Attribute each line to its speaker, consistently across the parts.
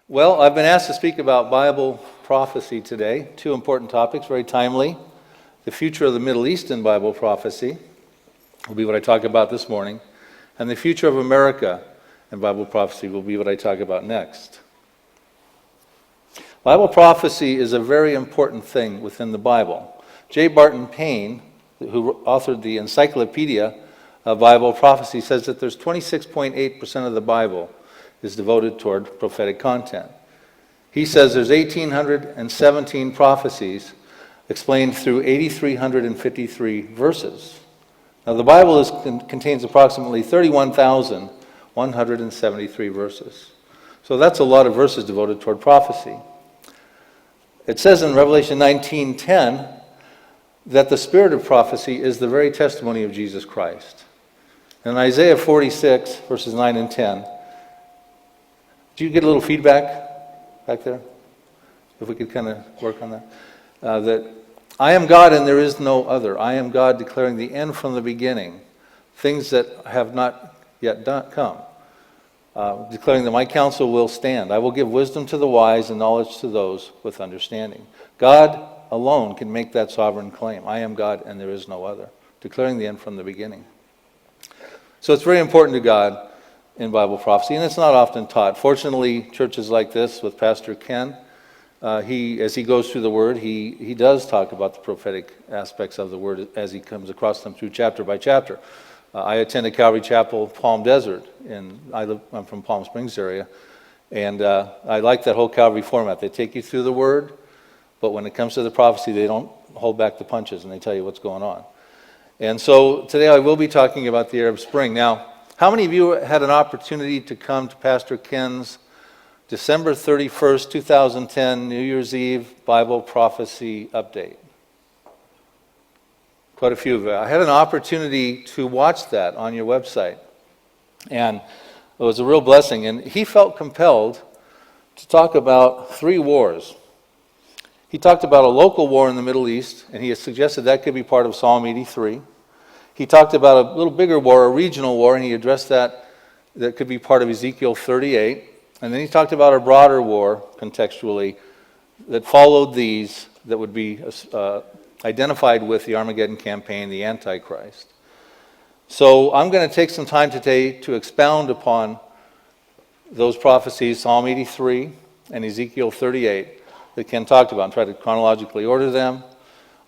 Speaker 1: Well, I've been asked to speak about Bible prophecy today. Two important topics, very timely. The future of the Middle East in Bible prophecy will be what I talk about this morning. And the future of America in Bible prophecy will be what I talk about next. Bible prophecy is a very important thing within the Bible. J. Barton Payne, who authored the Encyclopedia of Bible Prophecy, says that there's 26.8% of the Bible is devoted toward prophetic content. He says there's 1,817 prophecies explained through 8,353 verses. Now the Bible contains approximately 31,173 verses. So that's a lot of verses devoted toward prophecy. It says in Revelation 19:10 that the spirit of prophecy is the very testimony of Jesus Christ. In Isaiah 46, verses 9 and 10, do you get a little feedback back there? If we could kind of work on that. That I am God and there is no other. I am God declaring the end from the beginning, things that have not yet come. Declaring that my counsel will stand. I will give wisdom to the wise and knowledge to those with understanding. God alone can make that sovereign claim. I am God and there is no other. Declaring the end from the beginning. So it's very important to God in Bible prophecy, and it's not often taught. Fortunately, churches like this with Pastor Ken, as he goes through the Word, he does talk about the prophetic aspects of the Word as he comes across them through chapter by chapter. I attended Calvary Chapel, Palm Desert, and I'm from Palm Springs area, and I like that whole Calvary format. They take you through the Word, but when it comes to the prophecy, they don't hold back the punches, and they tell you what's going on. And so today I will be talking about the Arab Spring. Now, how many of you had an opportunity to come to Pastor Ken's December 31st, 2010, New Year's Eve Bible Prophecy Update? Quite a few of you. I had an opportunity to watch that on your website, and it was a real blessing. And he felt compelled to talk about 3 wars. He talked about a local war in the Middle East, and he has suggested that could be part of Psalm 83. He talked about a little bigger war, a regional war, and he addressed that could be part of Ezekiel 38. And then he talked about a broader war, contextually, that followed these, that would be identified with the Armageddon campaign, the Antichrist. So I'm going to take some time today to expound upon those prophecies, Psalm 83 and Ezekiel 38, that Ken talked about, and try to chronologically order them.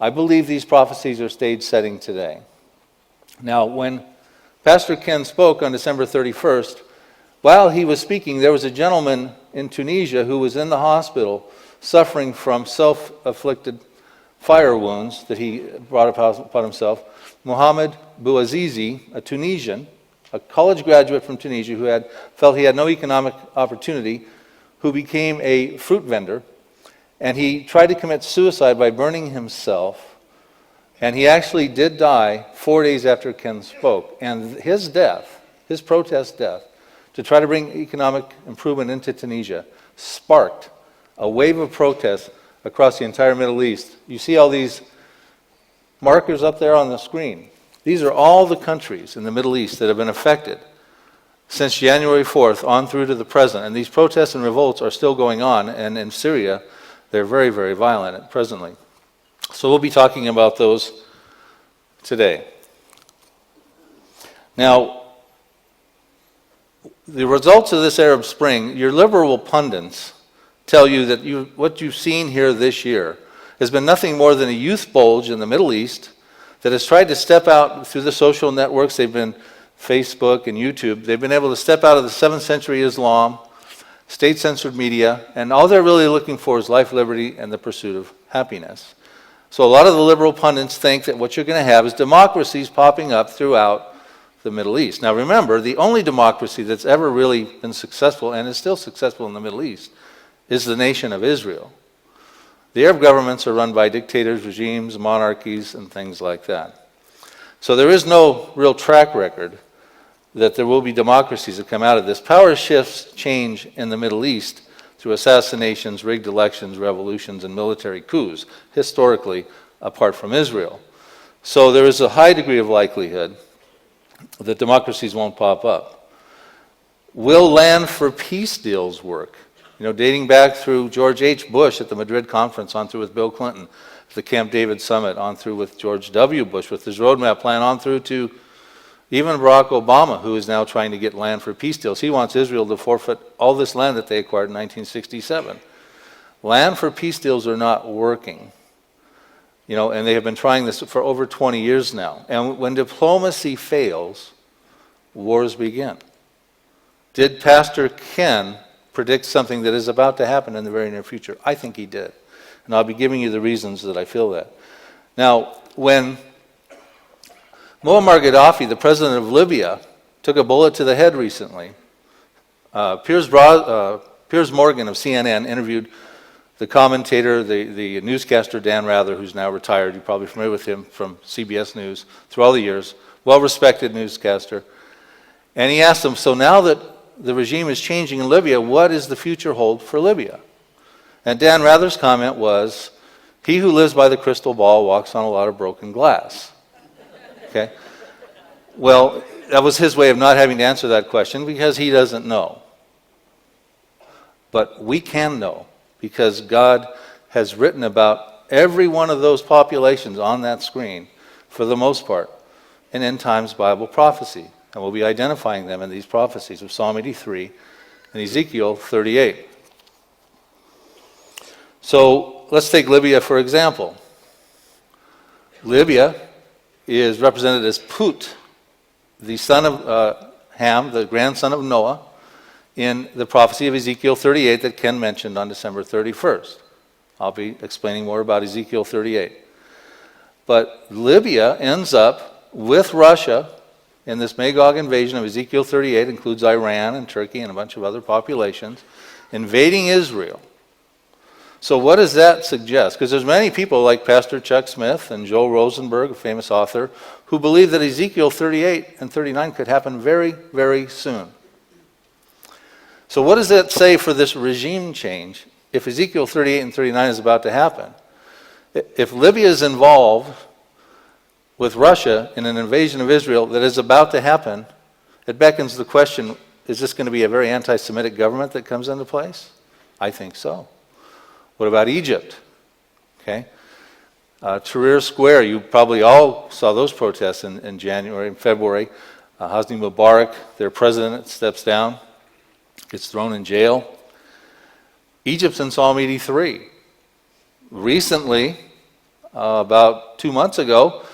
Speaker 1: I believe these prophecies are stage setting today. Now, when Pastor Ken spoke on December 31st, while he was speaking, there was a gentleman in Tunisia who was in the hospital suffering from self-afflicted fire wounds that he brought upon himself. Mohamed Bouazizi, a Tunisian, a college graduate from Tunisia who felt he had no economic opportunity, who became a fruit vendor, and he tried to commit suicide by burning himself. And he actually did die 4 days after Ken spoke. And his death, his protest death, to try to bring economic improvement into Tunisia, sparked a wave of protests across the entire Middle East. You see all these markers up there on the screen. These are all the countries in the Middle East that have been affected since January 4th on through to the present. And these protests and revolts are still going on. And in Syria, they're very, very violent presently. So we'll be talking about those today. Now, the results of this Arab Spring, your liberal pundits tell you that what you've seen here this year has been nothing more than a youth bulge in the Middle East that has tried to step out through the social networks. They've been Facebook and YouTube. They've been able to step out of the 7th century Islam, state-censored media, and all they're really looking for is life, liberty, and the pursuit of happiness. So a lot of the liberal pundits think that what you're going to have is democracies popping up throughout the Middle East. Now remember, the only democracy that's ever really been successful, and is still successful in the Middle East, is the nation of Israel. The Arab governments are run by dictators, regimes, monarchies, and things like that. So there is no real track record that there will be democracies that come out of this. Power shifts change in the Middle East through assassinations, rigged elections, revolutions, and military coups, historically, apart from Israel. So there is a high degree of likelihood that democracies won't pop up. Will land for peace deals work? dating back through George H. Bush at the Madrid conference, on through with Bill Clinton, the Camp David summit, on through with George W. Bush with his roadmap plan, on through to even Barack Obama, who is now trying to get land for peace deals. He wants Israel to forfeit all this land that they acquired in 1967. Land for peace deals are not working. And they have been trying this for over 20 years now. And when diplomacy fails, wars begin. Did Pastor Ken predict something that is about to happen in the very near future? I think he did. And I'll be giving you the reasons that I feel that. Now, when Muammar Gaddafi, the president of Libya, took a bullet to the head recently, Piers Morgan of CNN interviewed the commentator, the newscaster Dan Rather, who's now retired. You're probably familiar with him from CBS News through all the years, well-respected newscaster. And he asked him, so now that the regime is changing in Libya, what does the future hold for Libya? And Dan Rather's comment was, he who lives by the crystal ball walks on a lot of broken glass. Okay? Well, that was his way of not having to answer that question because he doesn't know. But we can know because God has written about every one of those populations on that screen, for the most part, in end times Bible prophecy. And we'll be identifying them in these prophecies of Psalm 83 and Ezekiel 38. So let's take Libya for example. Libya is represented as Put, the son of Ham, the grandson of Noah, in the prophecy of Ezekiel 38 that Ken mentioned on December 31st. I'll be explaining more about Ezekiel 38. But Libya ends up with Russia in this Magog invasion of Ezekiel 38, includes Iran and Turkey and a bunch of other populations, invading Israel. So what does that suggest? Because there's many people like Pastor Chuck Smith and Joel Rosenberg, a famous author, who believe that Ezekiel 38 and 39 could happen very, very soon. So what does that say for this regime change if Ezekiel 38 and 39 is about to happen? If Libya is involved with Russia in an invasion of Israel that is about to happen, it beckons the question, is this going to be a very anti-Semitic government that comes into place? I think so. What about Egypt? Okay. Tahrir Square, you probably all saw those protests in January and February. Hosni Mubarak, their president, steps down, gets thrown in jail. Egypt's in Psalm 83. Recently, about 2 months ago,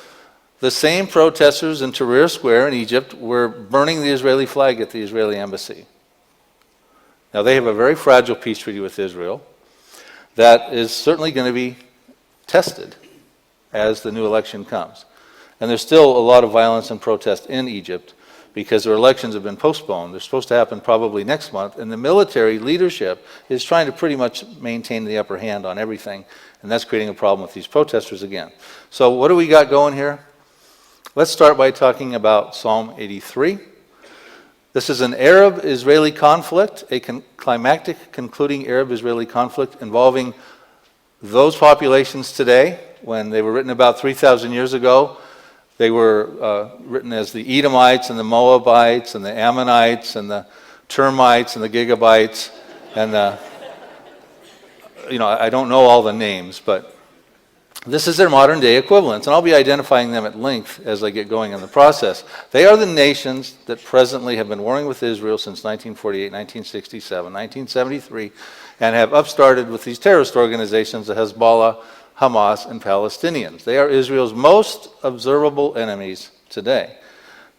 Speaker 1: the same protesters in Tahrir Square in Egypt were burning the Israeli flag at the Israeli embassy. Now, they have a very fragile peace treaty with Israel that is certainly going to be tested as the new election comes. And there's still a lot of violence and protest in Egypt because their elections have been postponed. They're supposed to happen probably next month, and the military leadership is trying to pretty much maintain the upper hand on everything, and that's creating a problem with these protesters again. So what do we got going here? Let's start by talking about Psalm 83. This is an Arab-Israeli conflict, a climactic concluding Arab-Israeli conflict involving those populations today. When they were written about 3,000 years ago, they were written as the Edomites and the Moabites and the Ammonites and the Termites and the Gigabites and the, I don't know all the names, but this is their modern day equivalents, and I'll be identifying them at length as I get going in the process. They are the nations that presently have been warring with Israel since 1948, 1967, 1973, and have upstarted with these terrorist organizations, the Hezbollah, Hamas, and Palestinians. They are Israel's most observable enemies today.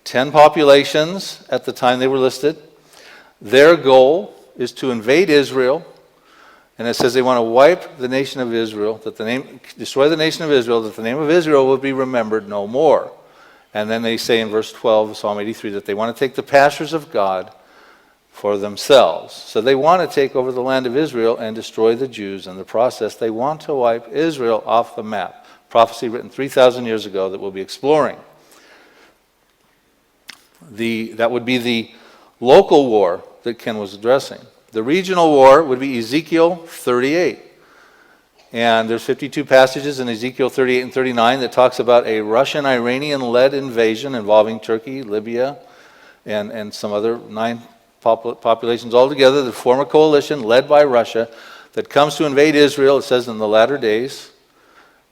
Speaker 1: 10 populations at the time they were listed. Their goal is to invade Israel, and it says they want to wipe the nation of Israel, destroy the nation of Israel, that the name of Israel will be remembered no more. And then they say in verse 12 of Psalm 83 that they want to take the pastures of God for themselves. So they want to take over the land of Israel and destroy the Jews in the process. They want to wipe Israel off the map. Prophecy written 3,000 years ago that we'll be exploring. That would be the local war that Ken was addressing. The regional war would be Ezekiel 38. And there's 52 passages in Ezekiel 38 and 39 that talks about a Russian-Iranian-led invasion involving Turkey, Libya, and some other 9 populations all together that form a coalition led by Russia that comes to invade Israel, it says in the latter days,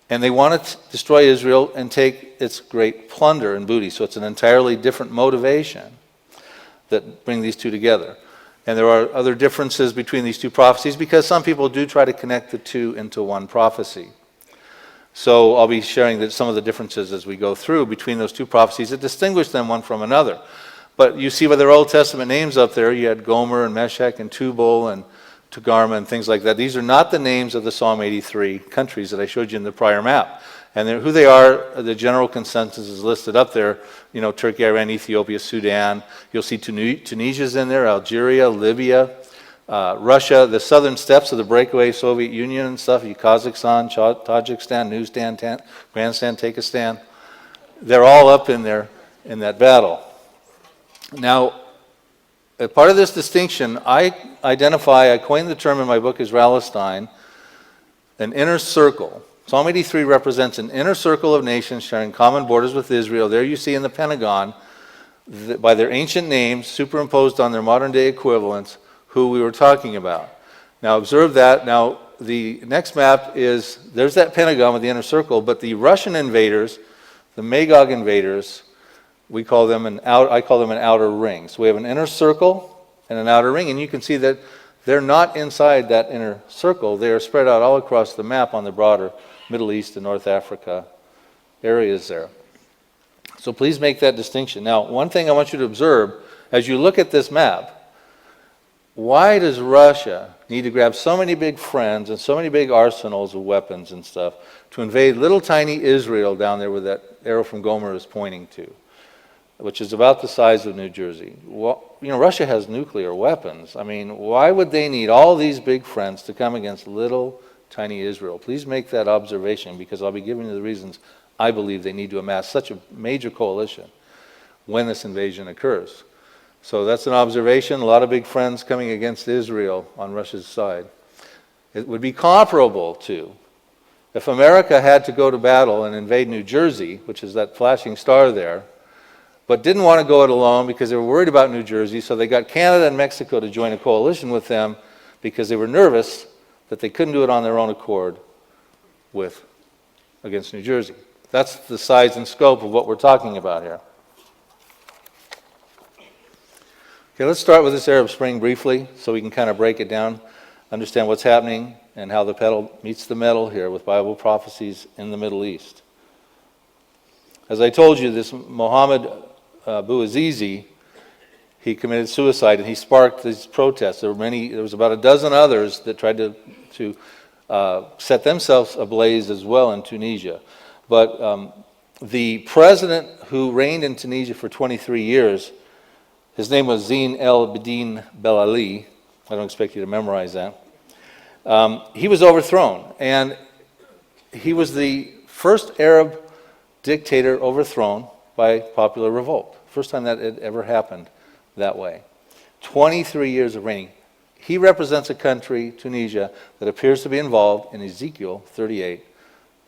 Speaker 1: and they want to destroy Israel and take its great plunder and booty. So it's an entirely different motivation that bring these two together. And there are other differences between these two prophecies because some people do try to connect the two into one prophecy. So I'll be sharing some of the differences as we go through between those two prophecies that distinguish them one from another. But you see by their Old Testament names up there, you had Gomer and Meshech and Tubal and Togarmah and things like that. These are not the names of the Psalm 83 countries that I showed you in the prior map. And who they are, the general consensus is listed up there. You know, Turkey, Iran, Ethiopia, Sudan. You'll see Tunisia's in there, Algeria, Libya, Russia, the southern steps of the breakaway Soviet Union and stuff, Kazakhstan, Tajikistan, Nuzstan, Grandstand, Takistan. They're all up in there in that battle. Now, as part of this distinction, I coined the term in my book Israelistine, an inner circle. Psalm 83 represents an inner circle of nations sharing common borders with Israel. There you see in the Pentagon, by their ancient names superimposed on their modern day equivalents, who we were talking about. Now observe that. Now the next map is, there's that Pentagon with the inner circle, but the Russian invaders, the Magog invaders, I call them an outer ring. So we have an inner circle and an outer ring, and you can see that they're not inside that inner circle. They are spread out all across the map on the broader Middle East and North Africa areas there. So please make that distinction. Now, one thing I want you to observe, as you look at this map, why does Russia need to grab so many big friends and so many big arsenals of weapons and stuff to invade little tiny Israel down there where that arrow from Gomer is pointing to, which is about the size of New Jersey? Well, you know, Russia has nuclear weapons. I mean, why would they need all these big friends to come against little tiny Israel? Please make that observation, because I'll be giving you the reasons I believe they need to amass such a major coalition when this invasion occurs. So that's an observation. A lot of big friends coming against Israel on Russia's side. It would be comparable to if America had to go to battle and invade New Jersey, which is that flashing star there, but didn't want to go it alone because they were worried about New Jersey, so they got Canada and Mexico to join a coalition with them because they were nervous that they couldn't do it on their own accord against New Jersey. That's the size and scope of what we're talking about here. Okay, let's start with this Arab Spring briefly so we can kind of break it down, understand what's happening and how the pedal meets the metal here with Bible prophecies in the Middle East. As I told you, this Mohammed Bouazizi, he committed suicide and he sparked these protests. There was about a dozen others that tried to set themselves ablaze as well in Tunisia. But the president who reigned in Tunisia for 23 years, his name was Zine El Abidine Ben Ali. I don't expect you to memorize that. He was overthrown, and he was the first Arab dictator overthrown by popular revolt. First time that had ever happened that way. 23 years of reigning. He represents a country, Tunisia, that appears to be involved in Ezekiel 38,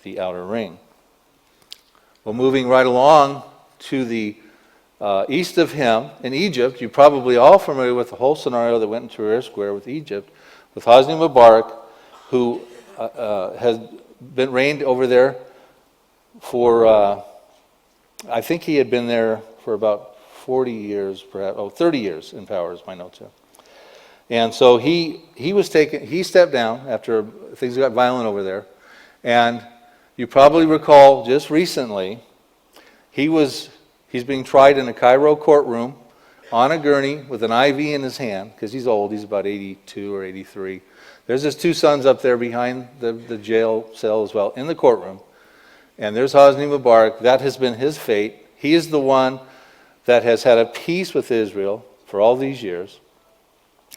Speaker 1: the outer ring. Well, moving right along to the east of him, in Egypt, you're probably all familiar with the whole scenario that went in Tahrir Square with Egypt, with Hosni Mubarak, who has been reigned over there for, I think he had been there for about 40 years, perhaps, 30 years in power is my note too. And so he stepped down after things got violent over there. And you probably recall just recently, he's being tried in a Cairo courtroom on a gurney with an IV in his hand, because he's old, he's about 82 or 83. There's his two sons up there behind the jail cell as well, in the courtroom. And there's Hosni Mubarak. That has been his fate. He is the one that has had a peace with Israel for all these years,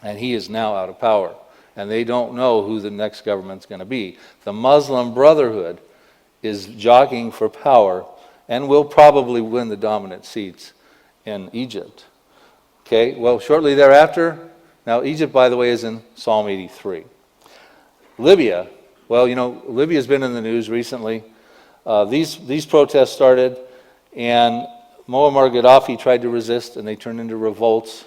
Speaker 1: and he is now out of power. And they don't know who the next government's going to be. The Muslim Brotherhood is jockeying for power and will probably win the dominant seats in Egypt. Okay, well, shortly thereafter, now Egypt, by the way, is in Psalm 83. Libya, well, you know, Libya's been in the news recently. These protests started, and Muammar Gaddafi tried to resist, and they turned into revolts.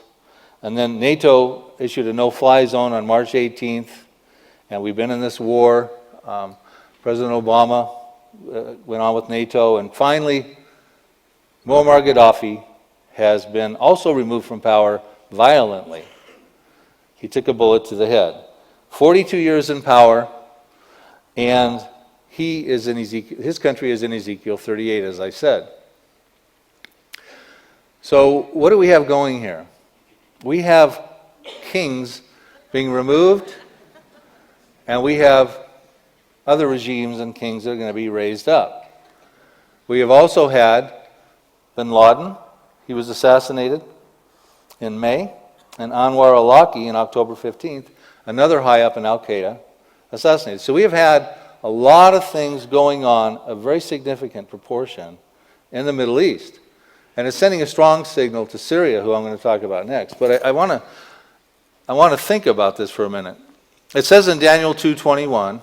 Speaker 1: And then NATO issued a no-fly zone on March 18th, and we've been in this war. President Obama went on with NATO, and finally, Muammar Gaddafi has been also removed from power violently. He took a bullet to the head. 42 years in power, and he is in Ezekiel, his country is in Ezekiel 38, as I said. So what do we have going here? We have kings being removed, and we have other regimes and kings that are going to be raised up. We have also had bin Laden. He was assassinated in May, and Anwar al-Awlaki in October 15th, another high up in Al-Qaeda, assassinated. So we have had a lot of things going on, a very significant proportion, in the Middle East. And it's sending a strong signal to Syria, who I'm going to talk about next. But I want to think about this for a minute. It says in Daniel 2:21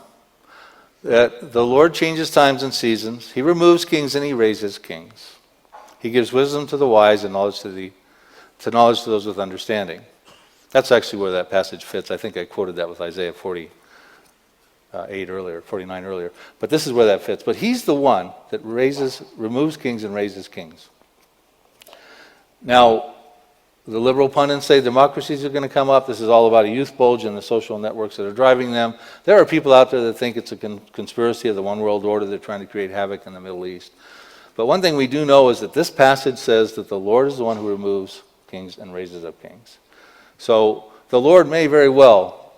Speaker 1: that the Lord changes times and seasons. He removes kings and he raises kings. He gives wisdom to the wise and knowledge to those with understanding. That's actually where that passage fits. I think I quoted that with Isaiah 49 earlier. But this is where that fits. But he's the one that removes kings and raises kings. Now, the liberal pundits say democracies are going to come up. This is all about a youth bulge and the social networks that are driving them. There are people out there that think it's a conspiracy of the one world order. They're trying to create havoc in the Middle East. But one thing we do know is that this passage says that the Lord is the one who removes kings and raises up kings. So the Lord may very well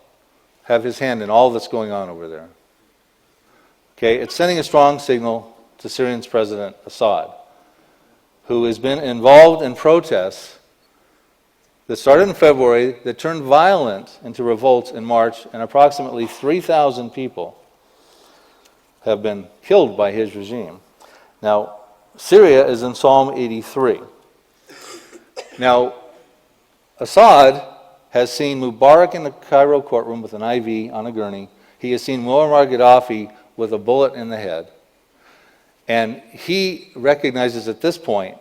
Speaker 1: have his hand in all that's going on over there. Okay, it's sending a strong signal to Syrian's President Assad, who has been involved in protests that started in February, that turned violent into revolts in March, and approximately 3,000 people have been killed by his regime. Now, Syria is in Psalm 83. Now, Assad has seen Mubarak in the Cairo courtroom with an IV on a gurney. He has seen Muammar Gaddafi with a bullet in the head. And he recognizes at this point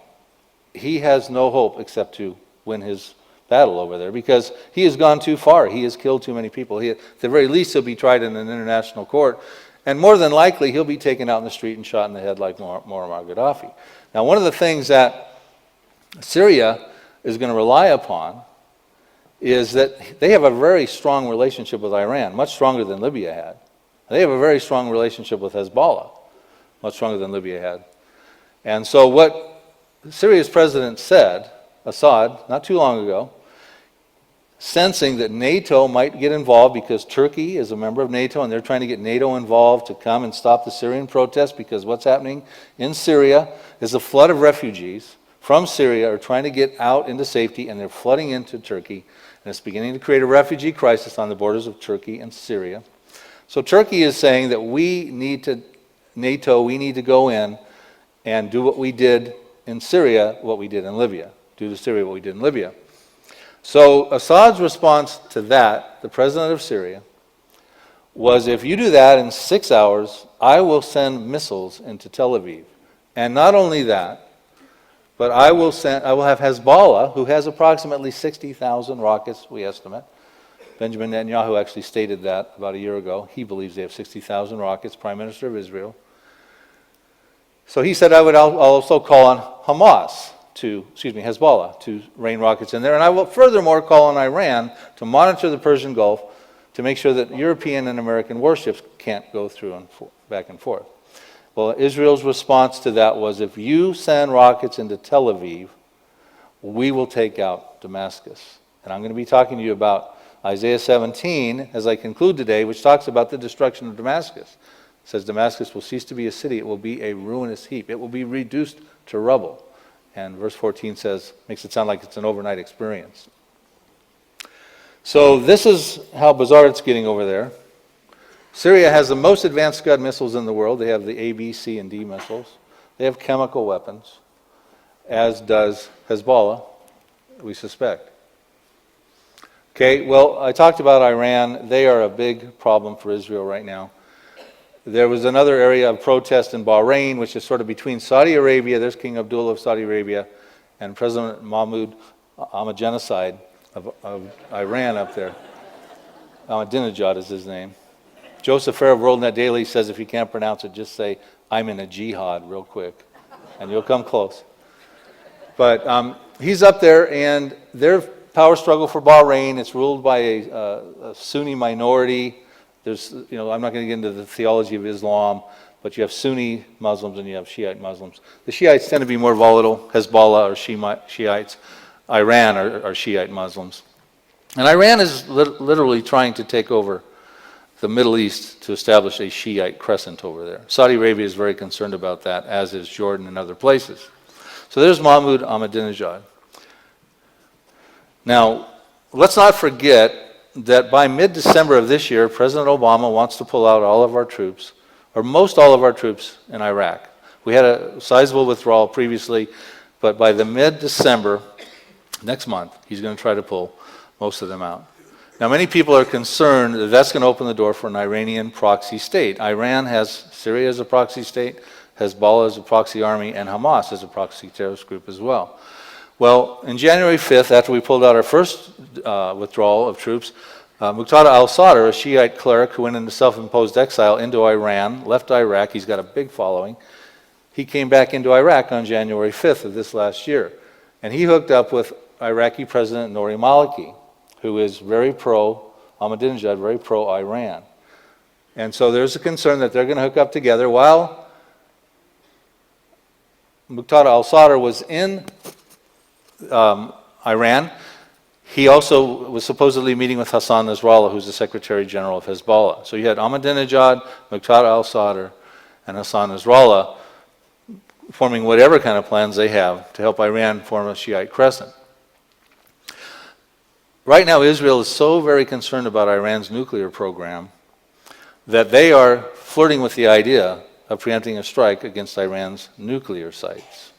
Speaker 1: he has no hope except to win his battle over there, because he has gone too far. He has killed too many people. At the very least, he'll be tried in an international court. And more than likely, he'll be taken out in the street and shot in the head like Muammar Gaddafi. Now, one of the things that Syria is going to rely upon is that they have a very strong relationship with Iran, much stronger than Libya had. They have a very strong relationship with Hezbollah, much stronger than Libya had. And so what Syria's president said, Assad, not too long ago, sensing that NATO might get involved because Turkey is a member of NATO and they're trying to get NATO involved to come and stop the Syrian protests, because what's happening in Syria is a flood of refugees from Syria are trying to get out into safety, and they're flooding into Turkey, and it's beginning to create a refugee crisis on the borders of Turkey and Syria. So Turkey is saying that we need to go in and do what we did in Syria, what we did in Libya. Do to Syria what we did in Libya. So Assad's response to that, the president of Syria, was, if you do that in 6 hours, I will send missiles into Tel Aviv. And not only that, but I will have Hezbollah, who has approximately 60,000 rockets, we estimate. Benjamin Netanyahu actually stated that about a year ago. He believes they have 60,000 rockets, Prime Minister of Israel. So he said, I'll also call on Hezbollah to rain rockets in there. And I will furthermore call on Iran to monitor the Persian Gulf to make sure that European and American warships can't go through and back and forth. Well, Israel's response to that was, if you send rockets into Tel Aviv, we will take out Damascus. And I'm going to be talking to you about Isaiah 17 as I conclude today, which talks about the destruction of Damascus. It says Damascus will cease to be a city. It will be a ruinous heap. It will be reduced to rubble. And verse 14 makes it sound like it's an overnight experience. So this is how bizarre it's getting over there. Syria has the most advanced Scud missiles in the world. They have the A, B, C, and D missiles. They have chemical weapons, as does Hezbollah, we suspect. Okay, well, I talked about Iran. They are a big problem for Israel right now. There was another area of protest in Bahrain, which is sort of between Saudi Arabia, there's King Abdullah of Saudi Arabia, and President Mahmoud Ahmadinejad of Iran up there. Ahmadinejad is his name. Joseph Fair of WorldNet Daily says if you can't pronounce it, just say, "I'm in a jihad," real quick, and you'll come close. But he's up there, and their power struggle for Bahrain, it's ruled by a Sunni minority. There's, I'm not going to get into the theology of Islam, but you have Sunni Muslims and you have Shiite Muslims. The Shiites tend to be more volatile. Hezbollah are Shiites. Iran are Shiite Muslims. And Iran is literally trying to take over the Middle East to establish a Shiite crescent over there. Saudi Arabia is very concerned about that, as is Jordan and other places. So there's Mahmoud Ahmadinejad. Now, let's not forget that by mid-December of this year, President Obama wants to pull out all of our troops, or most all of our troops in Iraq. We had a sizable withdrawal previously, but by the mid-December, next month, he's going to try to pull most of them out. Now, many people are concerned that that's going to open the door for an Iranian proxy state. Iran has Syria as a proxy state, Hezbollah as a proxy army, and Hamas as a proxy terrorist group as well. Well, on January 5th, after we pulled out our first withdrawal of troops, Muqtada al-Sadr, a Shiite cleric who went into self-imposed exile into Iran, left Iraq. He's got a big following. He came back into Iraq on January 5th of this last year. And he hooked up with Iraqi President Nouri Maliki, who is very pro-Ahmadinejad, very pro-Iran. And so there's a concern that they're going to hook up together. While Muqtada al-Sadr was in Iran, he also was supposedly meeting with Hassan Nasrallah, who's the Secretary General of Hezbollah. So you had Ahmadinejad, Muqtada al-Sadr, and Hassan Nasrallah forming whatever kind of plans they have to help Iran form a Shiite crescent. Right now, Israel is so very concerned about Iran's nuclear program that they are flirting with the idea of preempting a strike against Iran's nuclear sites.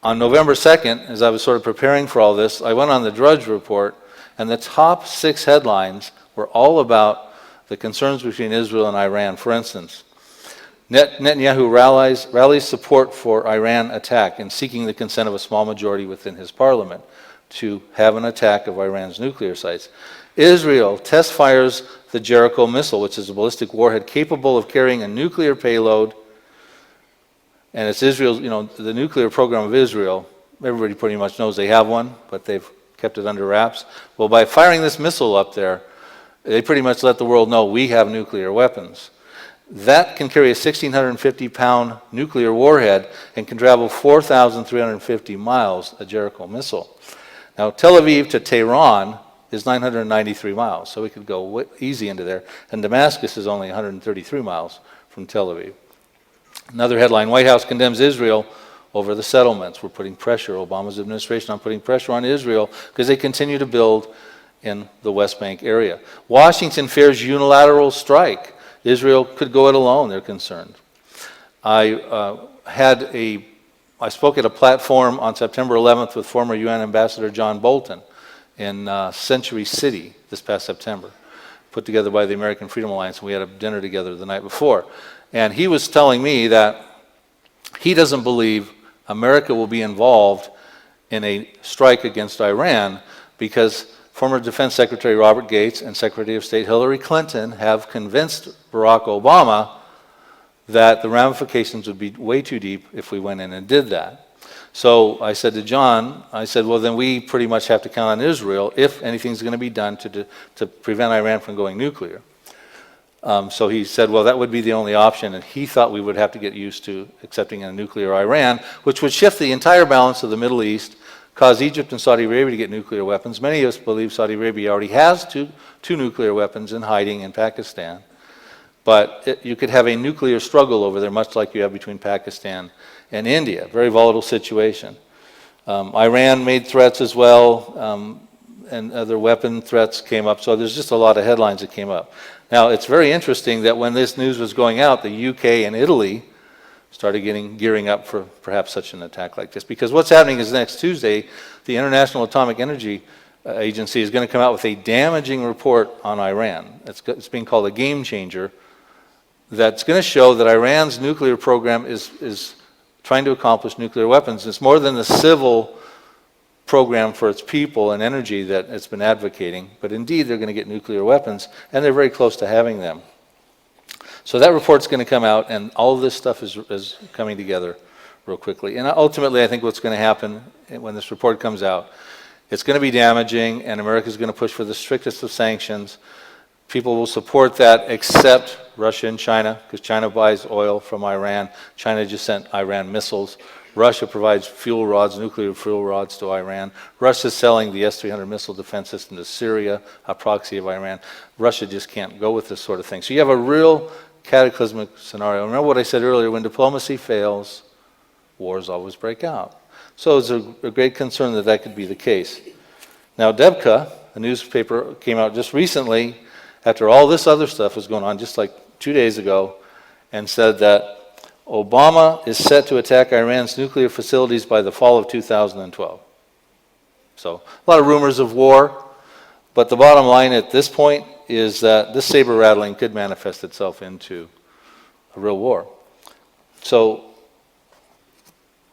Speaker 1: On November 2nd, as I was sort of preparing for all this, I went on the Drudge Report, and the top 6 headlines were all about the concerns between Israel and Iran. For instance, Netanyahu rallies support for Iran attack in seeking the consent of a small majority within his parliament to have an attack of Iran's nuclear sites. Israel test fires the Jericho missile, which is a ballistic warhead capable of carrying a nuclear payload. And it's Israel's, the nuclear program of Israel, everybody pretty much knows they have one, but they've kept it under wraps. Well, by firing this missile up there, they pretty much let the world know we have nuclear weapons. That can carry a 1,650-pound nuclear warhead and can travel 4,350 miles, a Jericho missile. Now, Tel Aviv to Tehran is 993 miles, so we could go easy into there. And Damascus is only 133 miles from Tel Aviv. Another headline, White House condemns Israel over the settlements. We're putting pressure, Obama's administration, on putting pressure on Israel because they continue to build in the West Bank area. Washington fears unilateral strike. Israel could go it alone, they're concerned. I spoke at a platform on September 11th with former UN Ambassador John Bolton in Century City this past September, put together by the American Freedom Alliance, and we had a dinner together the night before. And he was telling me that he doesn't believe America will be involved in a strike against Iran because former Defense Secretary Robert Gates and Secretary of State Hillary Clinton have convinced Barack Obama that the ramifications would be way too deep if we went in and did that. So I said to John, well, then we pretty much have to count on Israel if anything's going to be done to prevent Iran from going nuclear. So he said, well, that would be the only option, and he thought we would have to get used to accepting a nuclear Iran, which would shift the entire balance of the Middle East, cause Egypt and Saudi Arabia to get nuclear weapons. Many of us believe Saudi Arabia already has two nuclear weapons in hiding in Pakistan. But you could have a nuclear struggle over there, much like you have between Pakistan and India. Very volatile situation. Iran made threats as well, and other weapon threats came up. So there's just a lot of headlines that came up. Now, it's very interesting that when this news was going out, the UK and Italy started gearing up for perhaps such an attack like this. Because what's happening is next Tuesday, the International Atomic Energy Agency is going to come out with a damaging report on Iran. It's being called a game changer. That's going to show that Iran's nuclear program is trying to accomplish nuclear weapons. It's more than the civil program for its people and energy that it's been advocating, but indeed they're going to get nuclear weapons, and they're very close to having them. So that report's going to come out, and all of this stuff is coming together real quickly. And ultimately, I think what's going to happen when this report comes out, it's going to be damaging, and America's going to push for the strictest of sanctions. People will support that except Russia and China, because China buys oil from Iran. China just sent Iran missiles. Russia provides fuel rods, nuclear fuel rods to Iran. Russia's selling the S-300 missile defense system to Syria, a proxy of Iran. Russia just can't go with this sort of thing. So you have a real cataclysmic scenario. Remember what I said earlier, when diplomacy fails, wars always break out. So it's a great concern that that could be the case. Now, Debka, a newspaper, came out just recently, after all this other stuff was going on, just like 2 days ago, and said that Obama is set to attack Iran's nuclear facilities by the fall of 2012. So a lot of rumors of war, but the bottom line at this point is that this saber rattling could manifest itself into a real war. So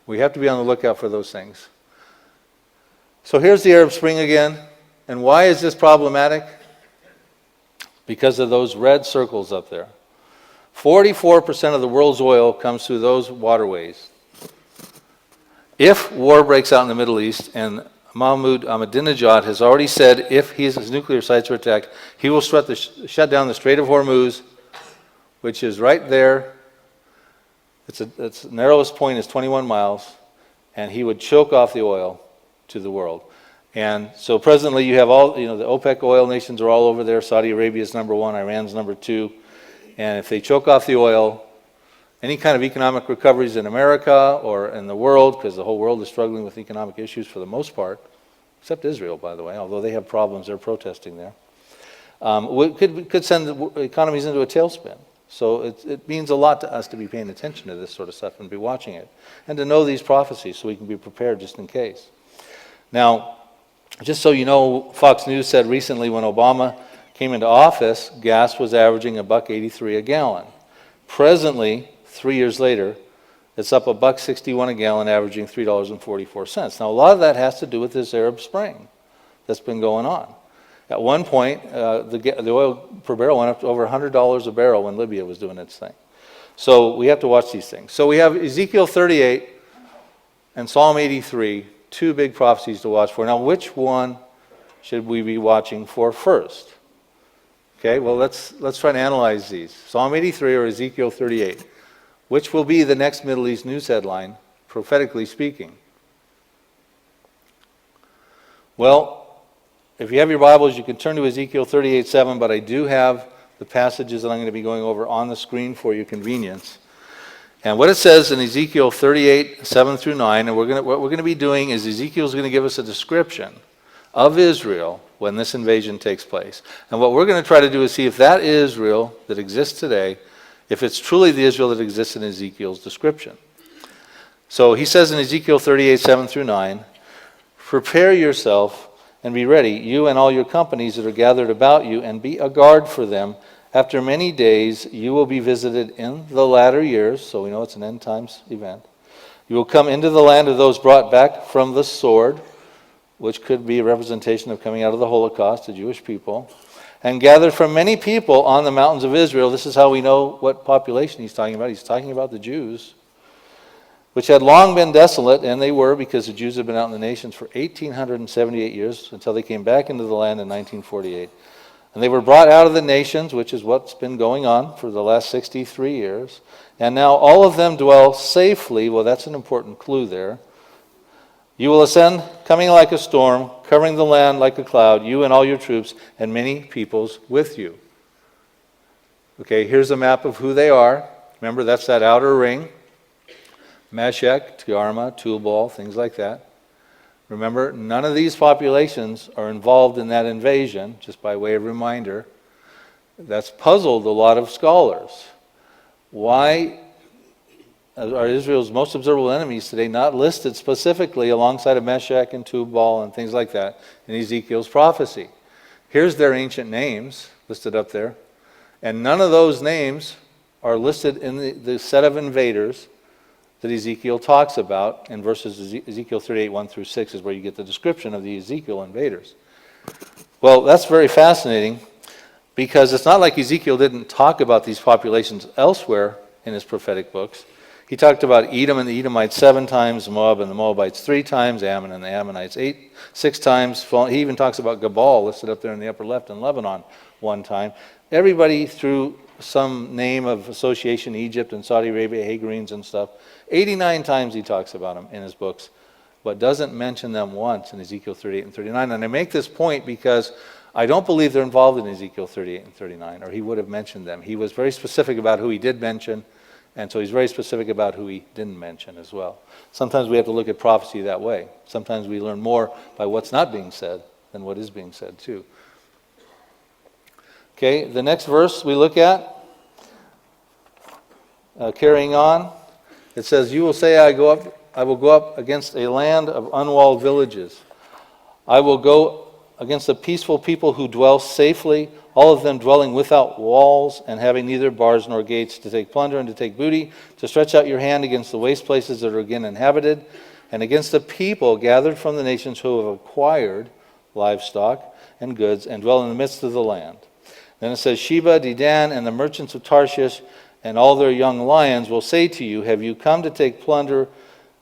Speaker 1: we have to be on the lookout for those things. So here's the Arab Spring again. And why is this problematic? Because of those red circles up there. 44% of the world's oil comes through those waterways. If war breaks out in the Middle East, and Mahmoud Ahmadinejad has already said if his nuclear sites are attacked, he will shut down the Strait of Hormuz, which is right there. Its narrowest point is 21 miles, and he would choke off the oil to the world. And so presently you have all, the OPEC oil nations are all over there. Saudi Arabia is number one, Iran's number two. And if they choke off the oil, any kind of economic recoveries in America or in the world, because the whole world is struggling with economic issues for the most part, except Israel, by the way, although they have problems, they're protesting there, could send the economies into a tailspin. So it means a lot to us to be paying attention to this sort of stuff and be watching it, and to know these prophecies so we can be prepared just in case. Now, just so you know, Fox News said recently when Obama came into office, gas was averaging $1.83 a gallon. Presently, 3 years later, it's up $1.61 a gallon, averaging $3.44. Now, a lot of that has to do with this Arab Spring that's been going on. At one point, the oil per barrel went up to over $100 a barrel when Libya was doing its thing. So we have to watch these things. So we have Ezekiel 38 and Psalm 83, two big prophecies to watch for. Now, which one should we be watching for first? Okay, well, let's try to analyze these. Psalm 83 or Ezekiel 38. Which will be the next Middle East news headline, prophetically speaking? Well, if you have your Bibles, you can turn to Ezekiel 38:7, but I do have the passages that I'm going to be going over on the screen for your convenience. And what it says in Ezekiel 38:7 through 9, and what we're going to be doing is Ezekiel's going to give us a description of Israel when this invasion takes place. And what we're going to try to do is see if that Israel that exists today, if it's truly the Israel that exists in Ezekiel's description. So he says in Ezekiel 38:7 through 9, prepare yourself and be ready, you and all your companies that are gathered about you, and be a guard for them. After many days you will be visited in the latter years, so we know it's an end times event. You will come into the land of those brought back from the sword, which could be a representation of coming out of the Holocaust, the Jewish people, and gathered from many people on the mountains of Israel. This is how we know what population he's talking about. He's talking about the Jews, which had long been desolate, and they were, because the Jews had been out in the nations for 1,878 years until they came back into the land in 1948. And they were brought out of the nations, which is what's been going on for the last 63 years. And now all of them dwell safely. Well, that's an important clue there. You will ascend, coming like a storm, covering the land like a cloud, you and all your troops, and many peoples with you. Okay, here's a map of who they are. Remember, that's that outer ring. Meshech, Tiarma, Tubal, things like that. Remember, none of these populations are involved in that invasion, just by way of reminder. That's puzzled a lot of scholars. Why are Israel's most observable enemies today not listed specifically alongside of Meshech and Tubal and things like that in Ezekiel's prophecy? Here's their ancient names listed up there, and none of those names are listed in the set of invaders that Ezekiel talks about in verses Ezekiel 38, 1 through 6 is where you get the description of the Ezekiel invaders. Well, that's very fascinating because it's not like Ezekiel didn't talk about these populations elsewhere in his prophetic books. He talked about Edom and the Edomites 7 times, Moab and the Moabites 3 times, Ammon and the Ammonites 6 times. He even talks about Gabal, listed up there in the upper left, in Lebanon 1 time. Everybody through some name of association, Egypt and Saudi Arabia, Hagarenes and stuff. 89 times he talks about them in his books, but doesn't mention them once in Ezekiel 38 and 39. And I make this point because I don't believe they're involved in Ezekiel 38 and 39, or he would have mentioned them. He was very specific about who he did mention, and so he's very specific about who he didn't mention as well. Sometimes we have to look at prophecy that way. Sometimes we learn more by what's not being said than what is being said too. Okay, the next verse we look at, carrying on, it says, "You will say, I will go up against a land of unwalled villages. I will go against a peaceful people who dwell safely, all of them dwelling without walls and having neither bars nor gates, to take plunder and to take booty, to stretch out your hand against the waste places that are again inhabited, and against the people gathered from the nations who have acquired livestock and goods and dwell in the midst of the land." Then it says, "Sheba, Dedan, and the merchants of Tarshish, and all their young lions will say to you, have you come to take plunder?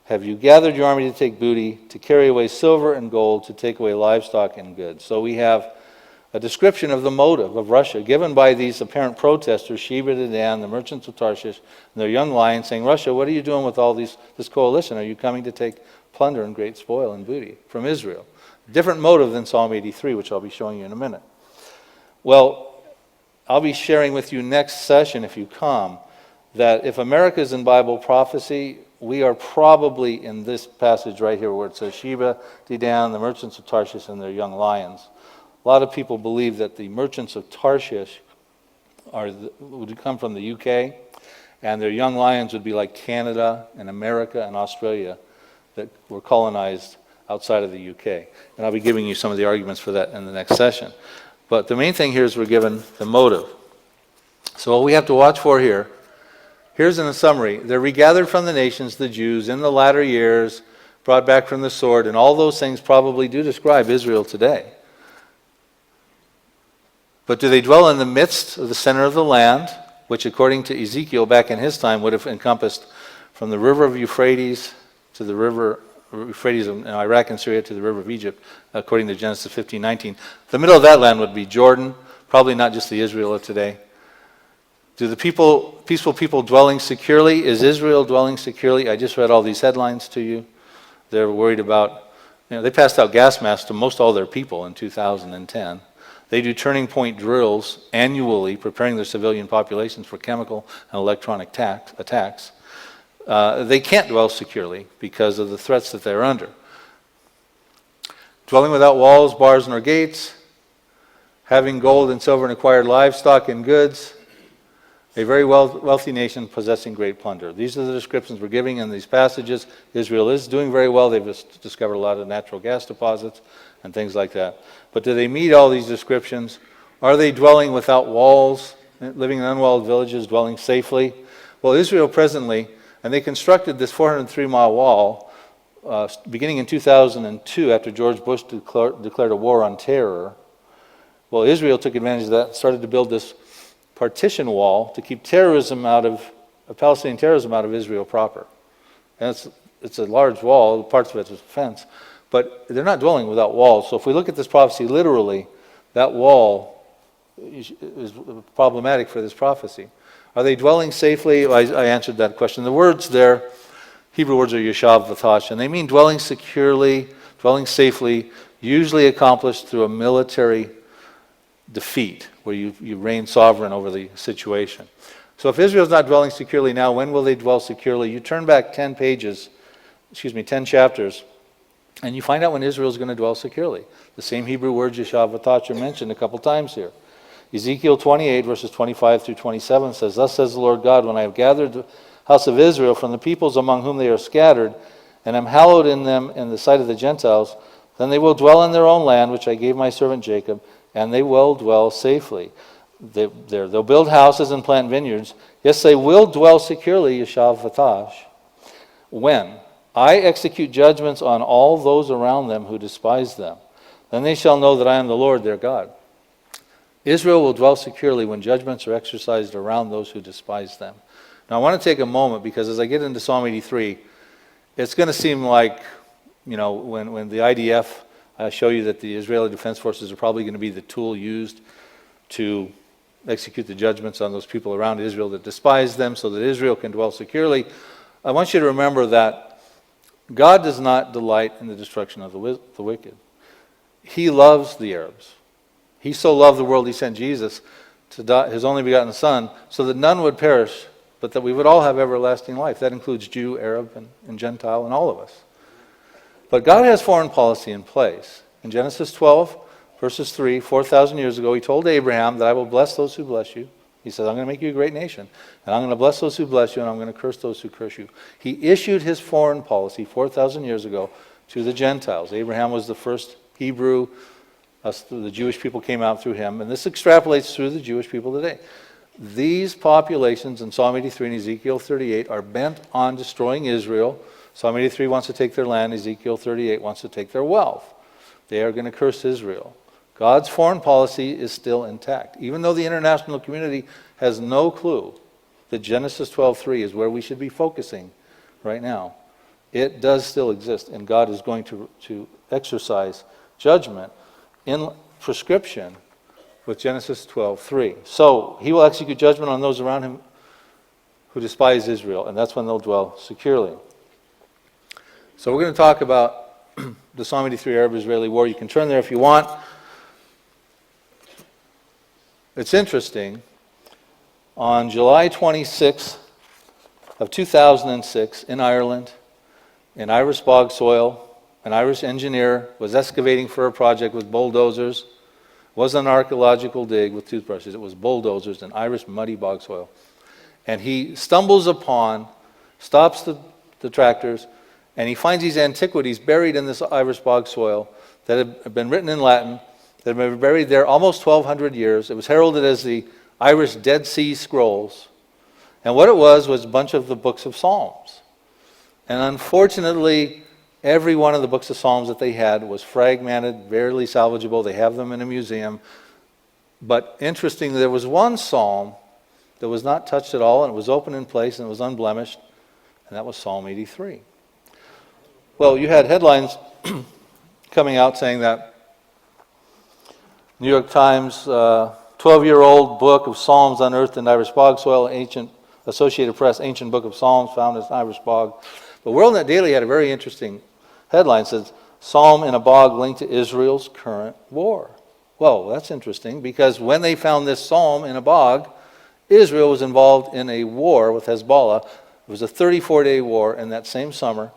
Speaker 1: Have you gathered your army to take booty, to carry away silver and gold, to take away livestock and goods?" So we have a description of the motive of Russia given by these apparent protesters, Sheba, Dedan, the merchants of Tarshish, and their young lions, saying, "Russia, what are you doing with all this coalition? Are you coming to take plunder and great spoil and booty from Israel?" Different motive than Psalm 83, which I'll be showing you in a minute. Well, I'll be sharing with you next session, if you come, that if America is in Bible prophecy, we are probably in this passage right here where it says Sheba, Dedan, the merchants of Tarshish, and their young lions. A lot of people believe that the merchants of Tarshish would come from the UK, and their young lions would be like Canada and America and Australia that were colonized outside of the UK. And I'll be giving you some of the arguments for that in the next session. But the main thing here is we're given the motive. So what we have to watch for here, here's in a summary. They're regathered from the nations, the Jews, in the latter years, brought back from the sword, and all those things probably do describe Israel today. But do they dwell in the midst of the center of the land, which according to Ezekiel back in his time would have encompassed from the river of Euphrates to the river Euphrates in Iraq and Syria to the river of Egypt, according to Genesis 15:19. The middle of that land would be Jordan, probably not just the Israel of today. Do the peaceful people dwelling securely? Is Israel dwelling securely? I just read all these headlines to you. They're worried about, they passed out gas masks to most all their people in 2010. They do turning point drills annually, preparing their civilian populations for chemical and electronic attacks. They can't dwell securely because of the threats that they're under. Dwelling without walls, bars, nor gates, having gold and silver and acquired livestock and goods, a very wealthy nation possessing great plunder. These are the descriptions we're giving in these passages. Israel is doing very well. They've discovered a lot of natural gas deposits and things like that. But do they meet all these descriptions? Are they dwelling without walls, living in unwalled villages, dwelling safely? Well, Israel presently, and they constructed this 403-mile wall beginning in 2002 after George Bush declared a war on terror. Well, Israel took advantage of that and started to build this partition wall to keep Palestinian terrorism out of Israel proper. And it's a large wall, parts of it is a fence, but they're not dwelling without walls. So if we look at this prophecy literally, that wall is problematic for this prophecy. Are they dwelling safely? I answered that question. The words there, Hebrew words are yeshav v'tash, and they mean dwelling securely, dwelling safely, usually accomplished through a military defeat, where you reign sovereign over the situation. So if Israel's not dwelling securely now, when will they dwell securely? You turn back 10 chapters, and you find out when Israel's going to dwell securely. The same Hebrew word yeshav v'tash are mentioned a couple times here. Ezekiel 28, verses 25 through 27 says, "Thus says the Lord God, when I have gathered the house of Israel from the peoples among whom they are scattered, and am hallowed in them in the sight of the Gentiles, then they will dwell in their own land, which I gave my servant Jacob, and they will dwell safely. They'll build houses and plant vineyards. Yes, they will dwell securely, yeshav v'tash. when I execute judgments on all those around them who despise them. Then they shall know that I am the Lord their God. Israel will dwell securely when judgments are exercised around those who despise them. Now I want to take a moment, because as I get into Psalm 83, it's going to seem like, when the IDF, I show you that the Israeli Defense Forces are probably going to be the tool used to execute the judgments on those people around Israel that despise them so that Israel can dwell securely. I want you to remember that God does not delight in the destruction of the wicked. He loves the Arabs. He so loved the world, he sent Jesus to die, his only begotten Son, so that none would perish, but that we would all have everlasting life. That includes Jew, Arab, and Gentile, and all of us. But God has foreign policy in place. In Genesis 12, verses 3, 4,000 years ago, he told Abraham that I will bless those who bless you. He said, I'm going to make you a great nation, and I'm going to bless those who bless you, and I'm going to curse those who curse you. He issued his foreign policy 4,000 years ago to the Gentiles. Abraham was the first Hebrew. The Jewish people came out through him, and this extrapolates through the Jewish people today. These populations in Psalm 83 and Ezekiel 38 are bent on destroying Israel. Psalm 83 wants to take their land. Ezekiel 38 wants to take their wealth. They are going to curse Israel. God's foreign policy is still intact. Even though the international community has no clue that Genesis 12:3 is where we should be focusing right now, it does still exist, and God is going to exercise judgment in prescription with Genesis 12:3. So he will execute judgment on those around him who despise Israel, and that's when they'll dwell securely. So we're going to talk about the Psalm 83 Arab-Israeli war. You can turn there if you want. It's interesting. On July 26th of 2006 in Ireland, in Irish bog soil, an Irish engineer was excavating for a project with bulldozers. It wasn't an archaeological dig with toothbrushes. It was bulldozers in Irish muddy bog soil. And he stumbles upon, stops the tractors, and he finds these antiquities buried in this Irish bog soil that have been written in Latin, that have been buried there almost 1,200 years. It was heralded as the Irish Dead Sea Scrolls. And what it was a bunch of the books of Psalms. And unfortunately, every one of the books of Psalms that they had was fragmented, barely salvageable. They have them in a museum. But interestingly, there was one psalm that was not touched at all, and it was open in place, and it was unblemished, and that was Psalm 83. Well, you had headlines coming out saying that New York Times, 12-year-old book of Psalms unearthed in Irish bog soil, ancient Associated Press, ancient book of Psalms found in Irish bog. But WorldNet Daily had a very interesting headline. It says, Psalm in a bog linked to Israel's current war. Well, that's interesting, because when they found this psalm in a bog, Israel was involved in a war with Hezbollah. It was a 34-day war in that same summer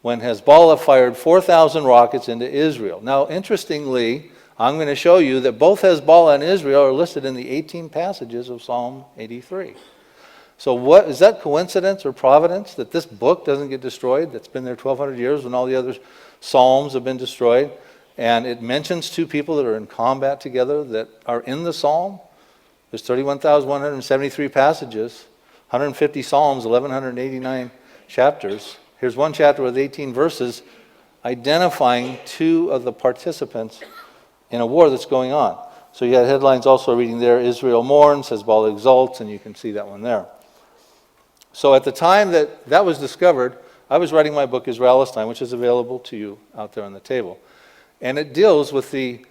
Speaker 1: when Hezbollah fired 4,000 rockets into Israel. Now, interestingly, I'm going to show you that both Hezbollah and Israel are listed in the 18 passages of Psalm 83. So what is that, coincidence or providence that this book doesn't get destroyed, that's been there 1,200 years when all the other psalms have been destroyed? And it mentions two people that are in combat together that are in the psalm. There's 31,173 passages, 150 psalms, 1,189 chapters. Here's one chapter with 18 verses identifying two of the participants in a war that's going on. So you had headlines also reading there, Israel mourns, Hezbollah exults, and you can see that one there. So at the time that was discovered, I was writing my book, Israelistine, which is available to you out there on the table. And it deals with the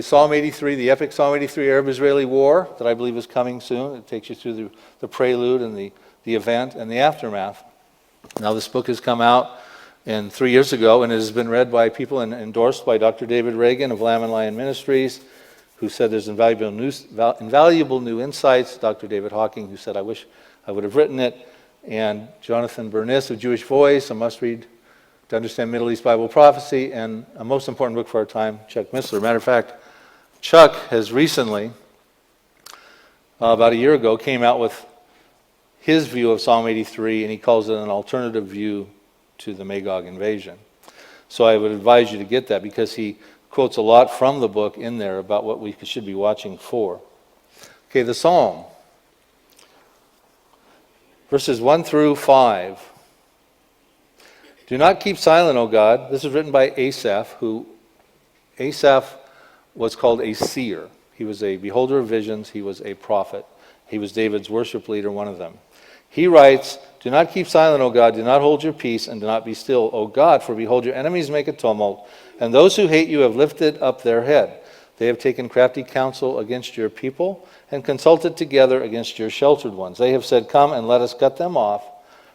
Speaker 1: Psalm 83, the epic Psalm 83 Arab-Israeli war that I believe is coming soon. It takes you through the prelude and the event and the aftermath. Now this book has come out 3 years ago, and it has been read by people and endorsed by Dr. David Reagan of Lamb and Lion Ministries, who said there's invaluable new insights. Dr. David Hawking, who said, I wish I would have written it. And Jonathan Bernice of Jewish Voice, a must-read to understand Middle East Bible prophecy, and a most important book for our time, Chuck Missler. Matter of fact, Chuck has recently, about a year ago, came out with his view of Psalm 83, and he calls it an alternative view to the Magog invasion. So I would advise you to get that, because he quotes a lot from the book in there about what we should be watching for. Okay, the Psalm. Verses 1 through 5. Do not keep silent, O God. This is written by Asaph, Asaph was called a seer. He was a beholder of visions. He was a prophet. He was David's worship leader, one of them. He writes, do not keep silent, O God. Do not hold your peace and do not be still, O God, for behold, your enemies make a tumult, and those who hate you have lifted up their head. They have taken crafty counsel against your people and consulted together against your sheltered ones. They have said, come and let us cut them off